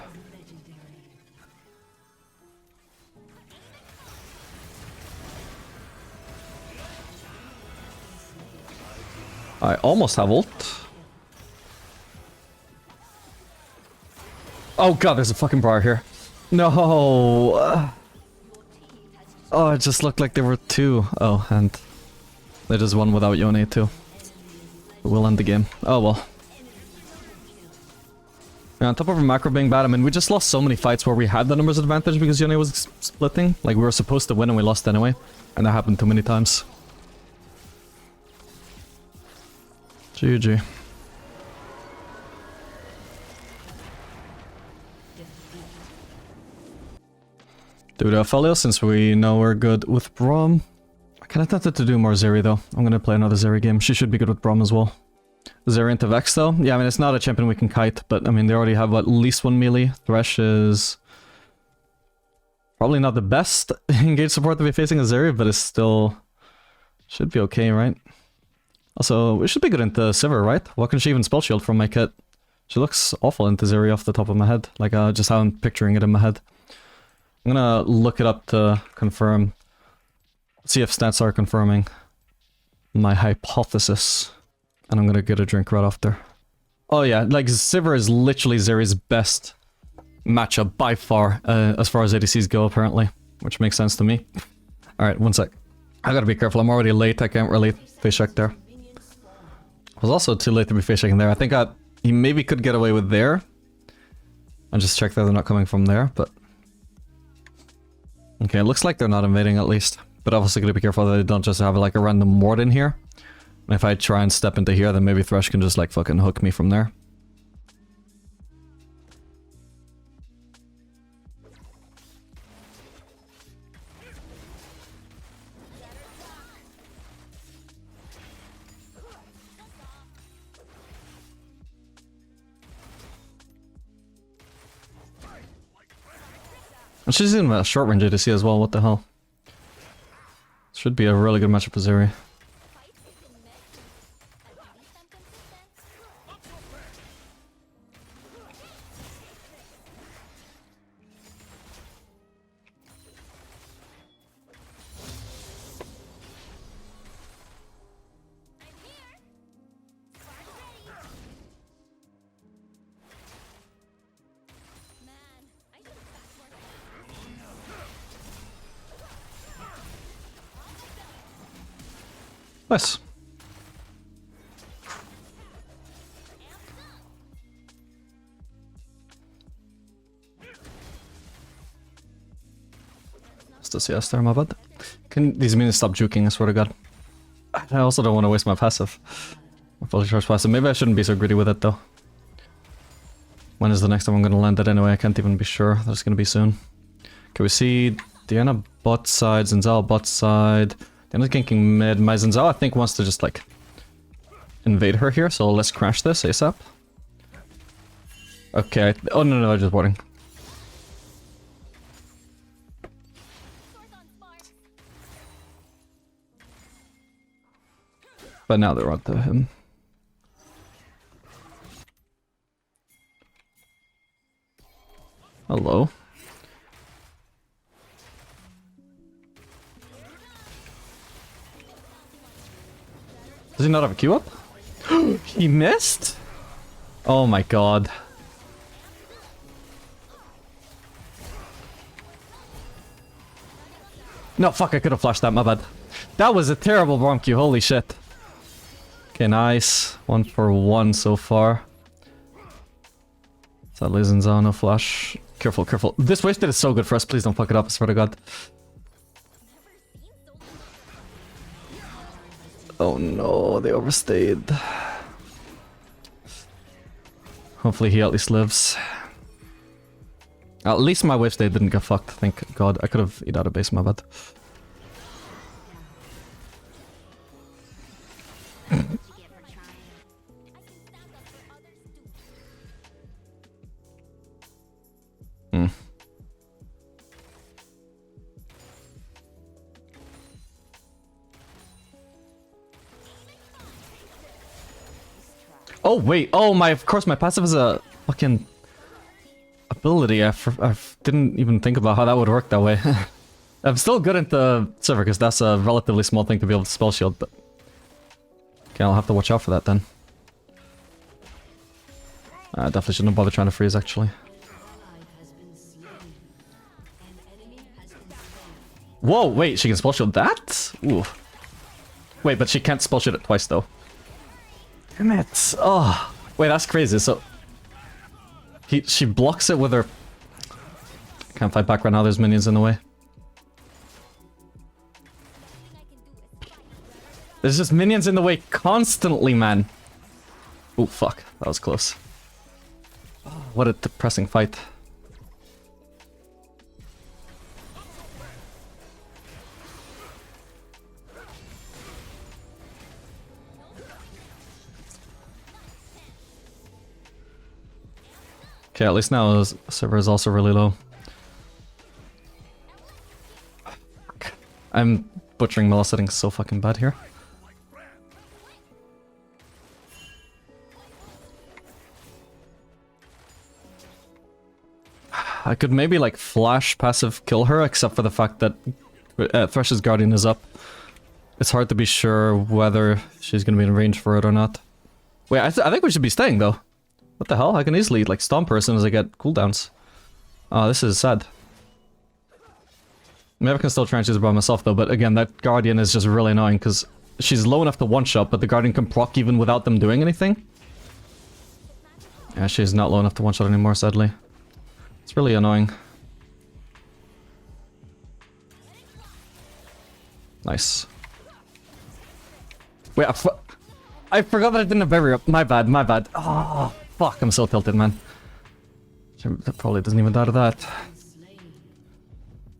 I almost have ult. Oh god, there's a fucking bar here. No. Oh, it just looked like there were two. Oh, and there is one without Yone too. We'll end the game. Oh well. Yeah, on top of our macro being bad, I mean, we just lost so many fights where we had the numbers advantage because Yone was splitting. Like, we were supposed to win and we lost anyway. And that happened too many times. GG. Do the Folio since we know we're good with Braum. I kinda tempted to do more Zeri though. I'm gonna play another Zeri game. She should be good with Braum as well. Zeri into Vex though? Yeah, I mean, it's not a champion we can kite, but I mean, they already have at least one melee. Thresh is probably not the best engage support to be facing a Zeri, but it's still should be okay, right? Also, we should be good into Sivir, right? What can she even spell shield from my kit? She looks awful into Zeri off the top of my head. Like, just how I'm picturing it in my head. I'm gonna look it up to confirm. See if stats are confirming my hypothesis. And I'm gonna get a drink right after. Oh yeah, like Sivir is literally Zeri's best matchup by far as ADCs go apparently. Which makes sense to me. Alright, one sec. I gotta be careful, I'm already late, I can't really face check there. I was also too late to be face checking there. I think he maybe could get away with there. And just check that they're not coming from there, but... Okay, it looks like they're not invading at least. But obviously gotta be careful that they don't just have like a random ward in here. And if I try and step into here, then maybe Thresh can just like fucking hook me from there. And she's in a short range ADC as well, what the hell. Should be a really good matchup for Zeri. Nice. Still CS there, my bad. Can these minions stop juking, I swear to god. I also don't want to waste my passive. My fully charged passive. Maybe I shouldn't be so greedy with it though. When is the next time I'm gonna land it anyway? I can't even be sure. That's gonna be soon. Okay, we see Diana bot side, Zinzao bot side. Diana's ganking mid. My Zinzao I think wants to just like invade her here, so let's crash this ASAP. Okay, oh no, they're just warding. But now they're onto him. Hello. Does he not have a Q up? He missed? Oh my god. No, fuck, I could have flashed that, my bad. That was a terrible bomb Q, holy shit. Okay, nice. 1 for 1 so far. Sadly, Zinza, no flash. Careful, careful. This wasted is so good for us, please don't fuck it up, I swear to god. Oh no, they overstayed. Hopefully he at least lives. At least my wave stay didn't get fucked, thank god. I could have eat out of base, my bad. Hmm. Oh wait, oh my, of course my passive is a fucking ability. I didn't even think about how that would work that way. I'm still good at the server because that's a relatively small thing to be able to spell shield, but... Okay, I'll have to watch out for that then. I definitely shouldn't have bothered trying to freeze actually. Whoa, wait, she can spell shield that? Ooh. Wait, but she can't spell shield it twice though. Damn it. Oh, wait, that's crazy. So she blocks it with her... Can't fight back right now, there's minions in the way. There's just minions in the way constantly, man. Oh, fuck. That was close. What a depressing fight. Okay, at least now the server is also really low. I'm butchering Mela settings so fucking bad here. I could maybe like flash passive kill her, except for the fact that Thresh's Guardian is up. It's hard to be sure whether she's gonna be in range for it or not. Wait, I think we should be staying though. What the hell? I can easily like stomp her as soon as I get cooldowns. Oh, this is sad. Maybe I can still try and choose it by myself though, but again, that Guardian is just really annoying because she's low enough to one-shot, but the Guardian can proc even without them doing anything. Yeah, she's not low enough to one-shot anymore, sadly. It's really annoying. Nice. Wait, I forgot that I didn't have barrier up. My bad, my bad. Oh, fuck, I'm so tilted, man. That probably doesn't even die to that.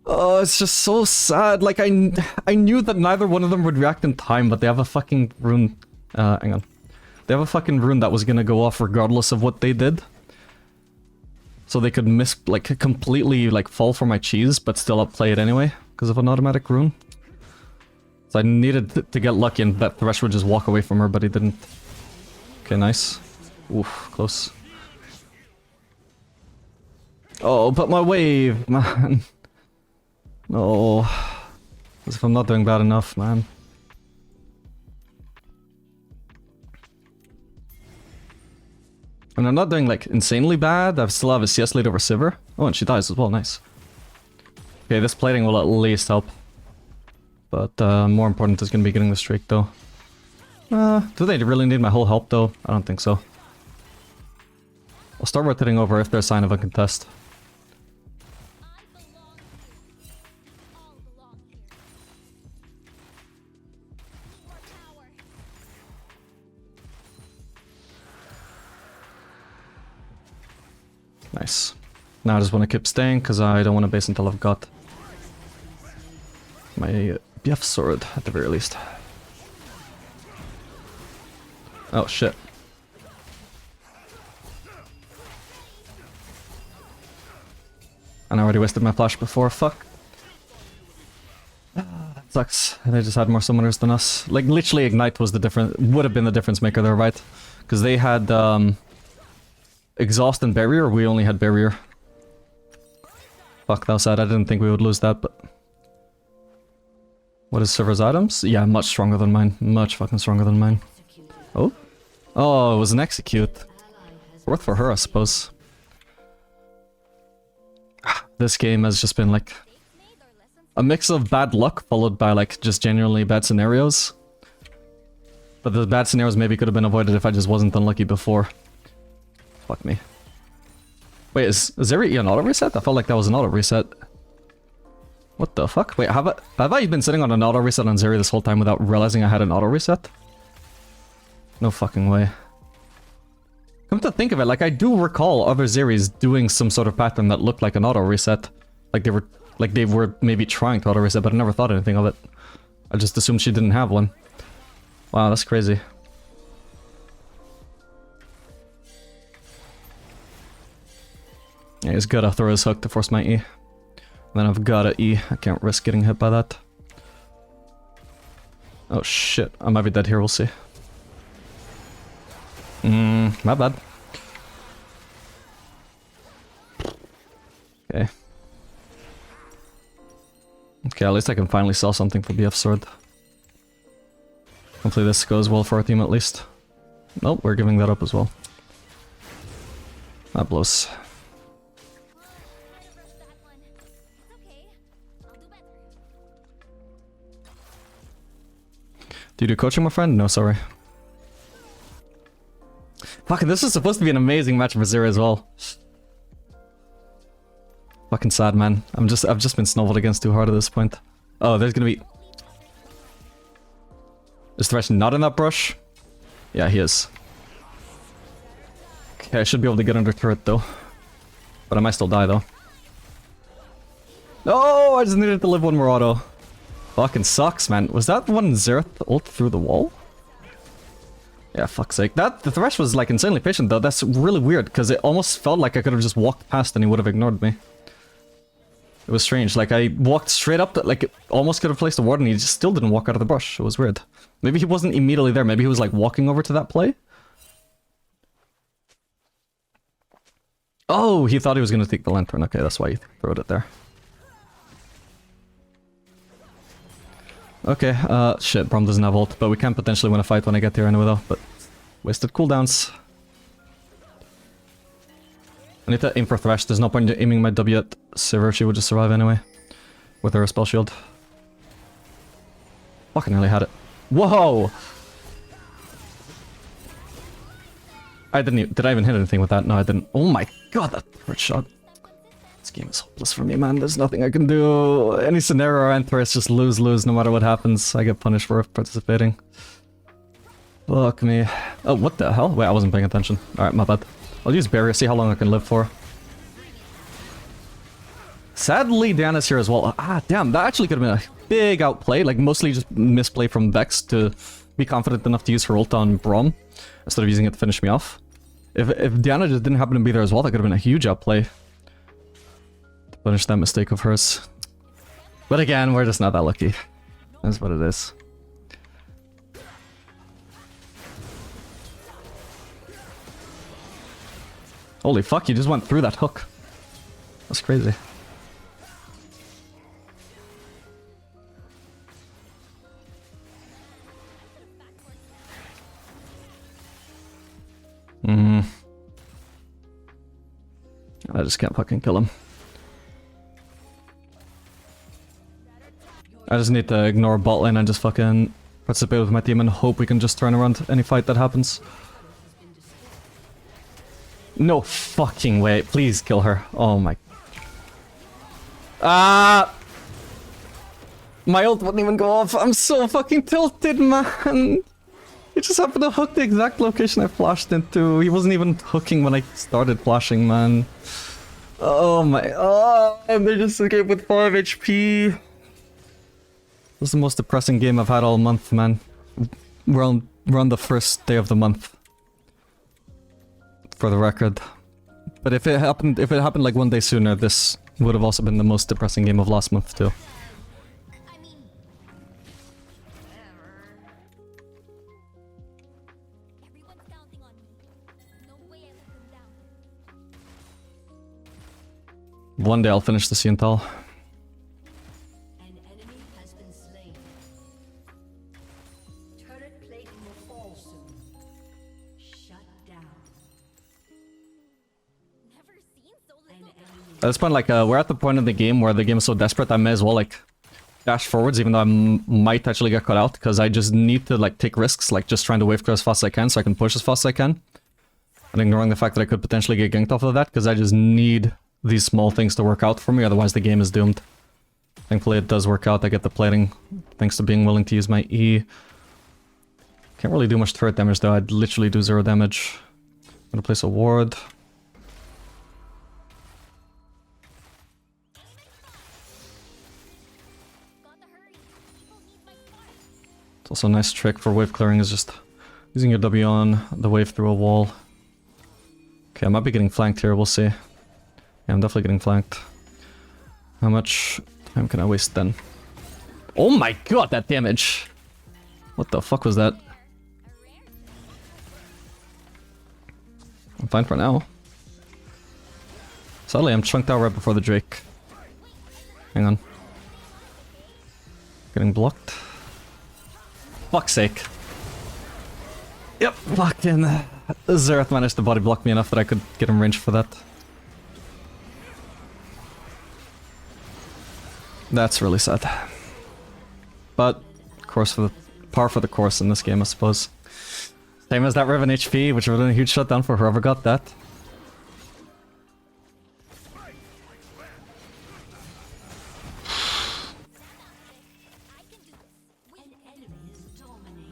Oh, it's just so sad. Like, I knew that neither one of them would react in time, but they have a fucking rune. Hang on. They have a fucking rune that was gonna go off regardless of what they did. So they could miss, like, completely, like, fall for my cheese, but still outplay it anyway, because of an automatic rune. So I needed to get lucky and that Thresh would just walk away from her, but he didn't. Okay, nice. Oof, close. Oh, but my wave, man. No. As if I'm not doing bad enough, man. And I'm not doing, like, insanely bad. I still have a CS lead over Sivir. Oh, and she dies as well, nice. Okay, this plating will at least help. But more important is going to be getting the streak, though. Do they really need my whole help, though? I don't think so. I'll start rotating over if there's a sign of a contest. Nice. Now I just want to keep staying, because I don't want to base until I've got my BF sword, at the very least. Oh, shit. And I already wasted my flash before, fuck. That sucks. They just had more summoners than us. Like, literally Ignite was the difference, would have been the difference maker there, right? Because they had, Exhaust and Barrier, we only had Barrier. Fuck, that was sad, I didn't think we would lose that, but... What is Server's items? Yeah, much stronger than mine. Much fucking stronger than mine. Oh? Oh, it was an execute. Worth for her, I suppose. This game has just been like a mix of bad luck followed by like just genuinely bad scenarios. But the bad scenarios maybe could have been avoided if I just wasn't unlucky before. Fuck me. Wait, is Zeri an auto reset? I felt like that was an auto reset. What the fuck? Wait, have I been sitting on an auto reset on Zeri this whole time without realizing I had an auto reset? No fucking way. Come to think of it, like I do recall other Zeris doing some sort of pattern that looked like an auto reset. Like they were maybe trying to auto reset, but I never thought anything of it. I just assumed she didn't have one. Wow, that's crazy. Yeah, he's gotta throw his hook to force my E. And then I've gotta E. I can't risk getting hit by that. Oh shit, I might be dead here, we'll see. My bad. Okay. Okay, at least I can finally sell something for BF Sword. Hopefully this goes well for our team at least. Nope, we're giving that up as well. That blows. Do you do coaching, my friend? No, sorry. Fucking, this is supposed to be an amazing match for Zeri as well. Fucking sad, man. I've just been snowballed against too hard at this point. Oh, there's gonna be... Is Thresh not in that brush? Yeah, he is. Okay, I should be able to get under turret though. But I might still die though. No, I just needed to live one more auto. Fucking sucks, man. Was that one Zerith ult through the wall? Yeah, fuck's sake. The Thresh was like insanely patient though. That's really weird because it almost felt like I could have just walked past and he would have ignored me. It was strange. Like I walked straight up, like almost could have placed a ward and he just still didn't walk out of the brush. It was weird. Maybe he wasn't immediately there. Maybe he was like walking over to that play. Oh, he thought he was going to take the lantern. Okay, that's why he threw it there. Okay, shit, Brom doesn't have ult, but we can potentially win a fight when I get there anyway though, but wasted cooldowns. I need to aim for Thresh, there's no point in aiming my W at Sivir, she would just survive anyway. With her spell shield. Fucking nearly had it. Whoa! I didn't even, did I even hit anything with that? No, I didn't. Oh my god, that third shot. This game is hopeless for me, man. There's nothing I can do. Any scenario or enter, it's just lose no matter what happens. I get punished for participating. Fuck me. Oh, what the hell? Wait, I wasn't paying attention. Alright, my bad. I'll use barrier, see how long I can live for. Sadly, Diana's here as well. Ah, damn, that actually could have been a big outplay. Like, mostly just misplay from Vex to be confident enough to use her ult on Braum instead of using it to finish me off. If Diana just didn't happen to be there as well, that could have been a huge outplay. Punish that mistake of hers. But again, we're just not that lucky. That's what it is. Holy fuck, you just went through that hook. That's crazy. I just can't fucking kill him. I just need to ignore bot lane and just fucking participate with my team and hope we can just turn around any fight that happens. No fucking way. Please kill her. Oh my... My ult wouldn't even go off. I'm so fucking tilted, man. He just happened to hook the exact location I flashed into. He wasn't even hooking when I started flashing, man. Oh my... Oh, and they just escaped with 5 HP. This is the most depressing game I've had all month, man. We're on the first day of the month. For the record. But if it happened like one day sooner, this would have also been the most depressing game of last month too. I mean, everyone's counting on me. No way I let them down. One day I'll finish the Siental. An enemy has been slain. Turret plate will fall soon. At this point, like, we're at the point in the game where the game is so desperate, I may as well, like, dash forwards, even though I might actually get cut out, because I just need to, like, take risks, like, just trying to wave clear as fast as I can so I can push as fast as I can. And ignoring the fact that I could potentially get ganked off of that, because I just need these small things to work out for me, otherwise the game is doomed. Thankfully it does work out, I get the plating, thanks to being willing to use my E. Can't really do much turret damage though, I'd literally do 0 damage. I'm gonna place a ward. It's also a nice trick for wave clearing, is just using your W on the wave through a wall. Okay, I might be getting flanked here, we'll see. Yeah, I'm definitely getting flanked. How much time can I waste then? Oh my god, that damage! What the fuck was that? I'm fine for now. Sadly, I'm chunked out right before the Drake. Hang on. Getting blocked. Fuck's sake. Yep, fucking... Zeri managed to body block me enough that I could get him range for that. That's really sad. But, of course, for the par for the course in this game, I suppose. Same as that Riven HP, which would have been a huge shutdown for whoever got that.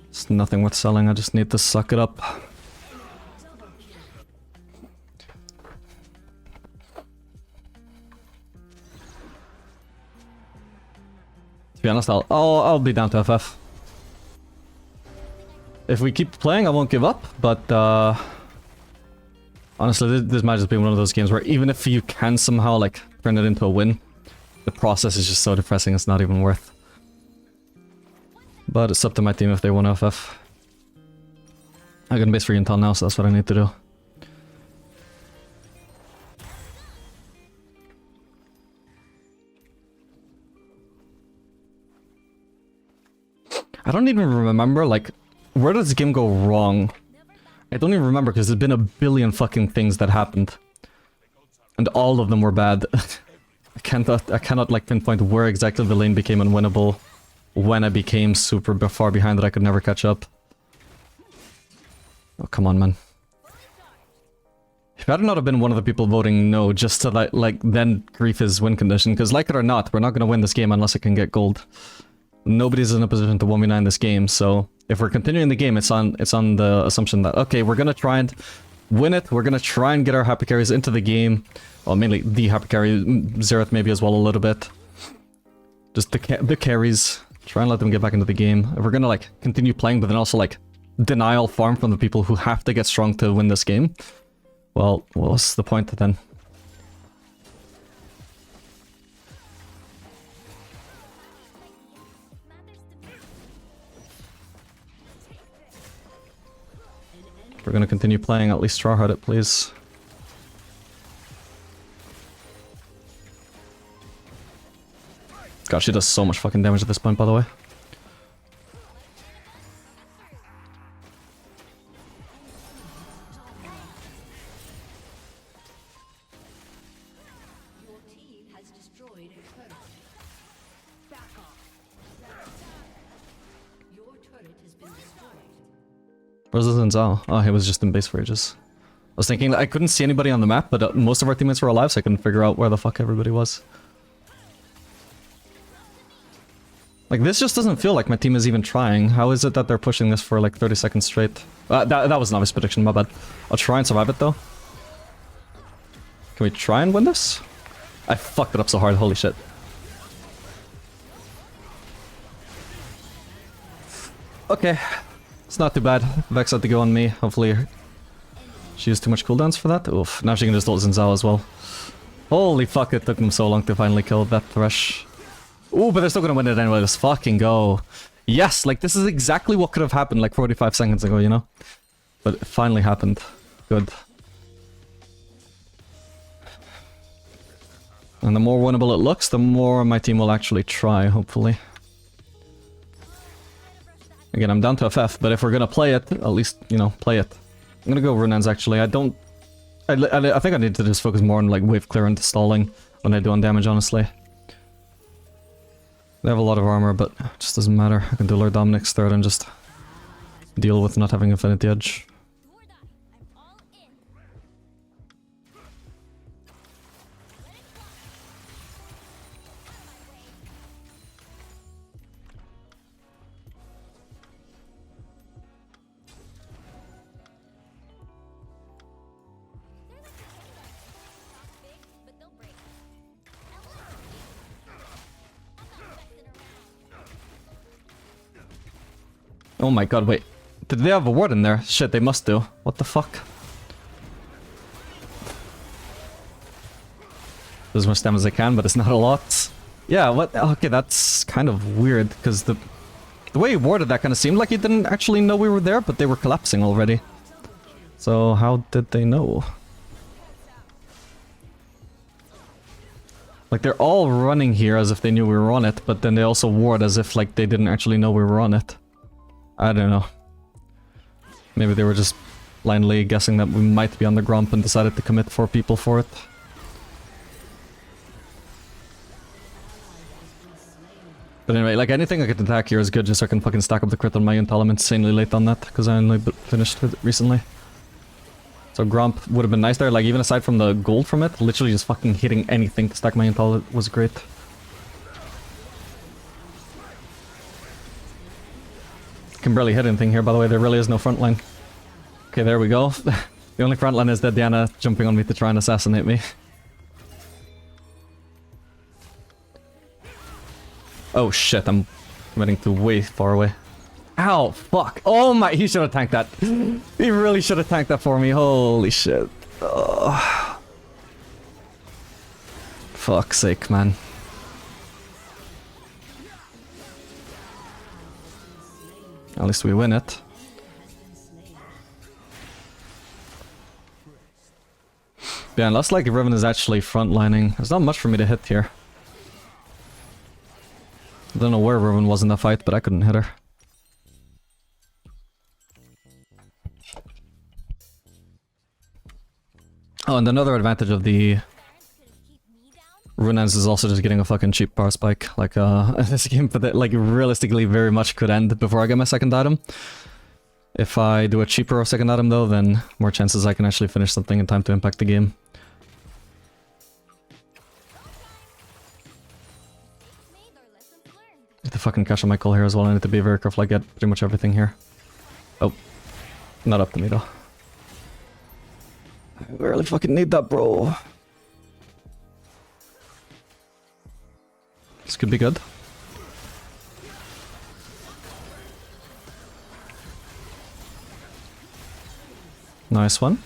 It's nothing worth selling, I just need to suck it up. To be honest, I'll be down to FF. If we keep playing, I won't give up, but honestly, this might just be one of those games where even if you can somehow like turn it into a win, the process is just so depressing it's not even worth. But it's up to my team if they want FF. I can base for Intel now, so that's what I need to do. I don't even remember, like, where does this game go wrong? I don't even remember because there's been a billion fucking things that happened. And all of them were bad. I cannot like pinpoint where exactly the lane became unwinnable. When I became super far behind that I could never catch up. Oh, come on, man. You better not have been one of the people voting no just to like then grief his win condition, because like it or not, we're not going to win this game unless it can get gold. Nobody's in a position to 1v9 this game, so if we're continuing the game, it's on the assumption that, okay, we're gonna try and win it, we're gonna try and get our happy carries into the game. Well, mainly the happy carry, Zeri maybe as well a little bit. Just the carries, try and let them get back into the game. If we're gonna like continue playing, but then also like denial farm from the people who have to get strong to win this game, well, what's the point then? If we're gonna continue playing, at least try hard it, please. God, she does so much fucking damage at this point, by the way. Your team has destroyed a turret. Back off. Your turret has been destroyed. Where's the Zhao? Oh, he was just in base for ages. I was thinking that I couldn't see anybody on the map, but most of our teammates were alive, so I couldn't figure out where the fuck everybody was. Like, this just doesn't feel like my team is even trying. How is it that they're pushing this for like 30 seconds straight? That was an obvious prediction, my bad. I'll try and survive it though. Can we try and win this? I fucked it up so hard, holy shit. Okay. It's not too bad. Vex had to go on me. Hopefully she used too much cooldowns for that. Oof. Now she can just ult Zhao as well. Holy fuck, it took them so long to finally kill that Thresh. Ooh, but they're still gonna win it anyway. Let's fucking go. Yes, like this is exactly what could have happened like 45 seconds ago, you know? But it finally happened. Good. And the more winnable it looks, the more my team will actually try, hopefully. Again, I'm down to FF, but if we're gonna play it, at least, you know, play it. I'm gonna go Runans actually. I don't I think I need to just focus more on like wave clear and stalling when I do on damage, honestly. They have a lot of armor, but it just doesn't matter. I can do Lord Dominic's third and just deal with not having Infinity Edge. Oh my god, wait. Did they have a ward in there? Shit, they must do. What the fuck? As much damage as I can, but it's not a lot. Yeah, what? Okay, that's kind of weird, because the way he warded that kind of seemed like he didn't actually know we were there, but they were collapsing already. So how did they know? Like, they're all running here as if they knew we were on it, but then they also ward as if like they didn't actually know we were on it. I don't know. Maybe they were just blindly guessing that we might be on the Grump and decided to commit 4 people for it. But anyway, like anything I could attack here is good just so I can fucking stack up the crit on my Until I'm insanely late on that, because I only finished it recently. So Grump would have been nice there, like even aside from the gold from it, literally just fucking hitting anything to stack my Until was great. Can barely hit anything here, by the way. There really is no front line. Okay, there we go. The only front line is that Diana jumping on me to try and assassinate me. Oh shit, I'm committing to way far away. Ow, fuck. Oh my, he should have tanked that. He really should have tanked that for me. Holy shit. Ugh. Fuck's sake, man. At least we win it. Yeah, unless like Riven is actually frontlining. There's not much for me to hit here. I don't know where Riven was in the fight, but I couldn't hit her. Oh, and another advantage of the Runaan's is also just getting a fucking cheap power spike. Like, this game, but like, realistically very much could end before I get my second item. If I do a cheaper second item though, then more chances I can actually finish something in time to impact the game. Get the fucking cash on my call here as well. I need to be very careful. I get pretty much everything here. Oh. Not up to me though. I really fucking need that, bro. This could be good. Nice one.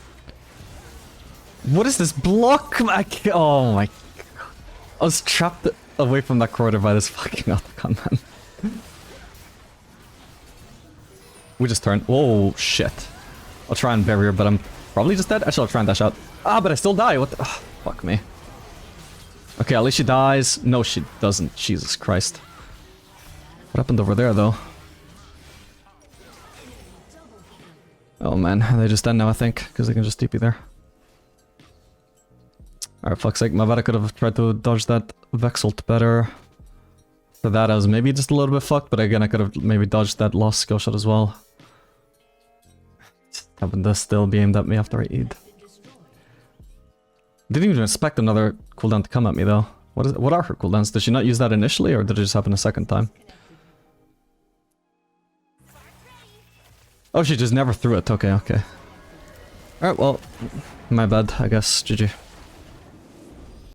What is this block? Oh my god. I was trapped away from that corridor by this fucking Otacon, man. We just turned. Oh shit. I'll try and barrier, but I'm probably just dead. Actually, I'll try and dash out. Ah, but I still die. What the? Oh, fuck me. Okay, at least she dies. No, she doesn't. Jesus Christ. What happened over there, though? Oh man, they just end now, I think, because they can just TP there. Alright, fuck's sake. My bad, I could have tried to dodge that Vexalt better. For that, I was maybe just a little bit fucked, but again, I could have maybe dodged that lost skill shot as well. Happened to still be aimed at me after I E'd. Didn't even expect another cooldown to come at me though. What are her cooldowns? Did she not use that initially, or did it just happen a second time? Oh, she just never threw it. Okay, okay. Alright, well, my bad, I guess. GG.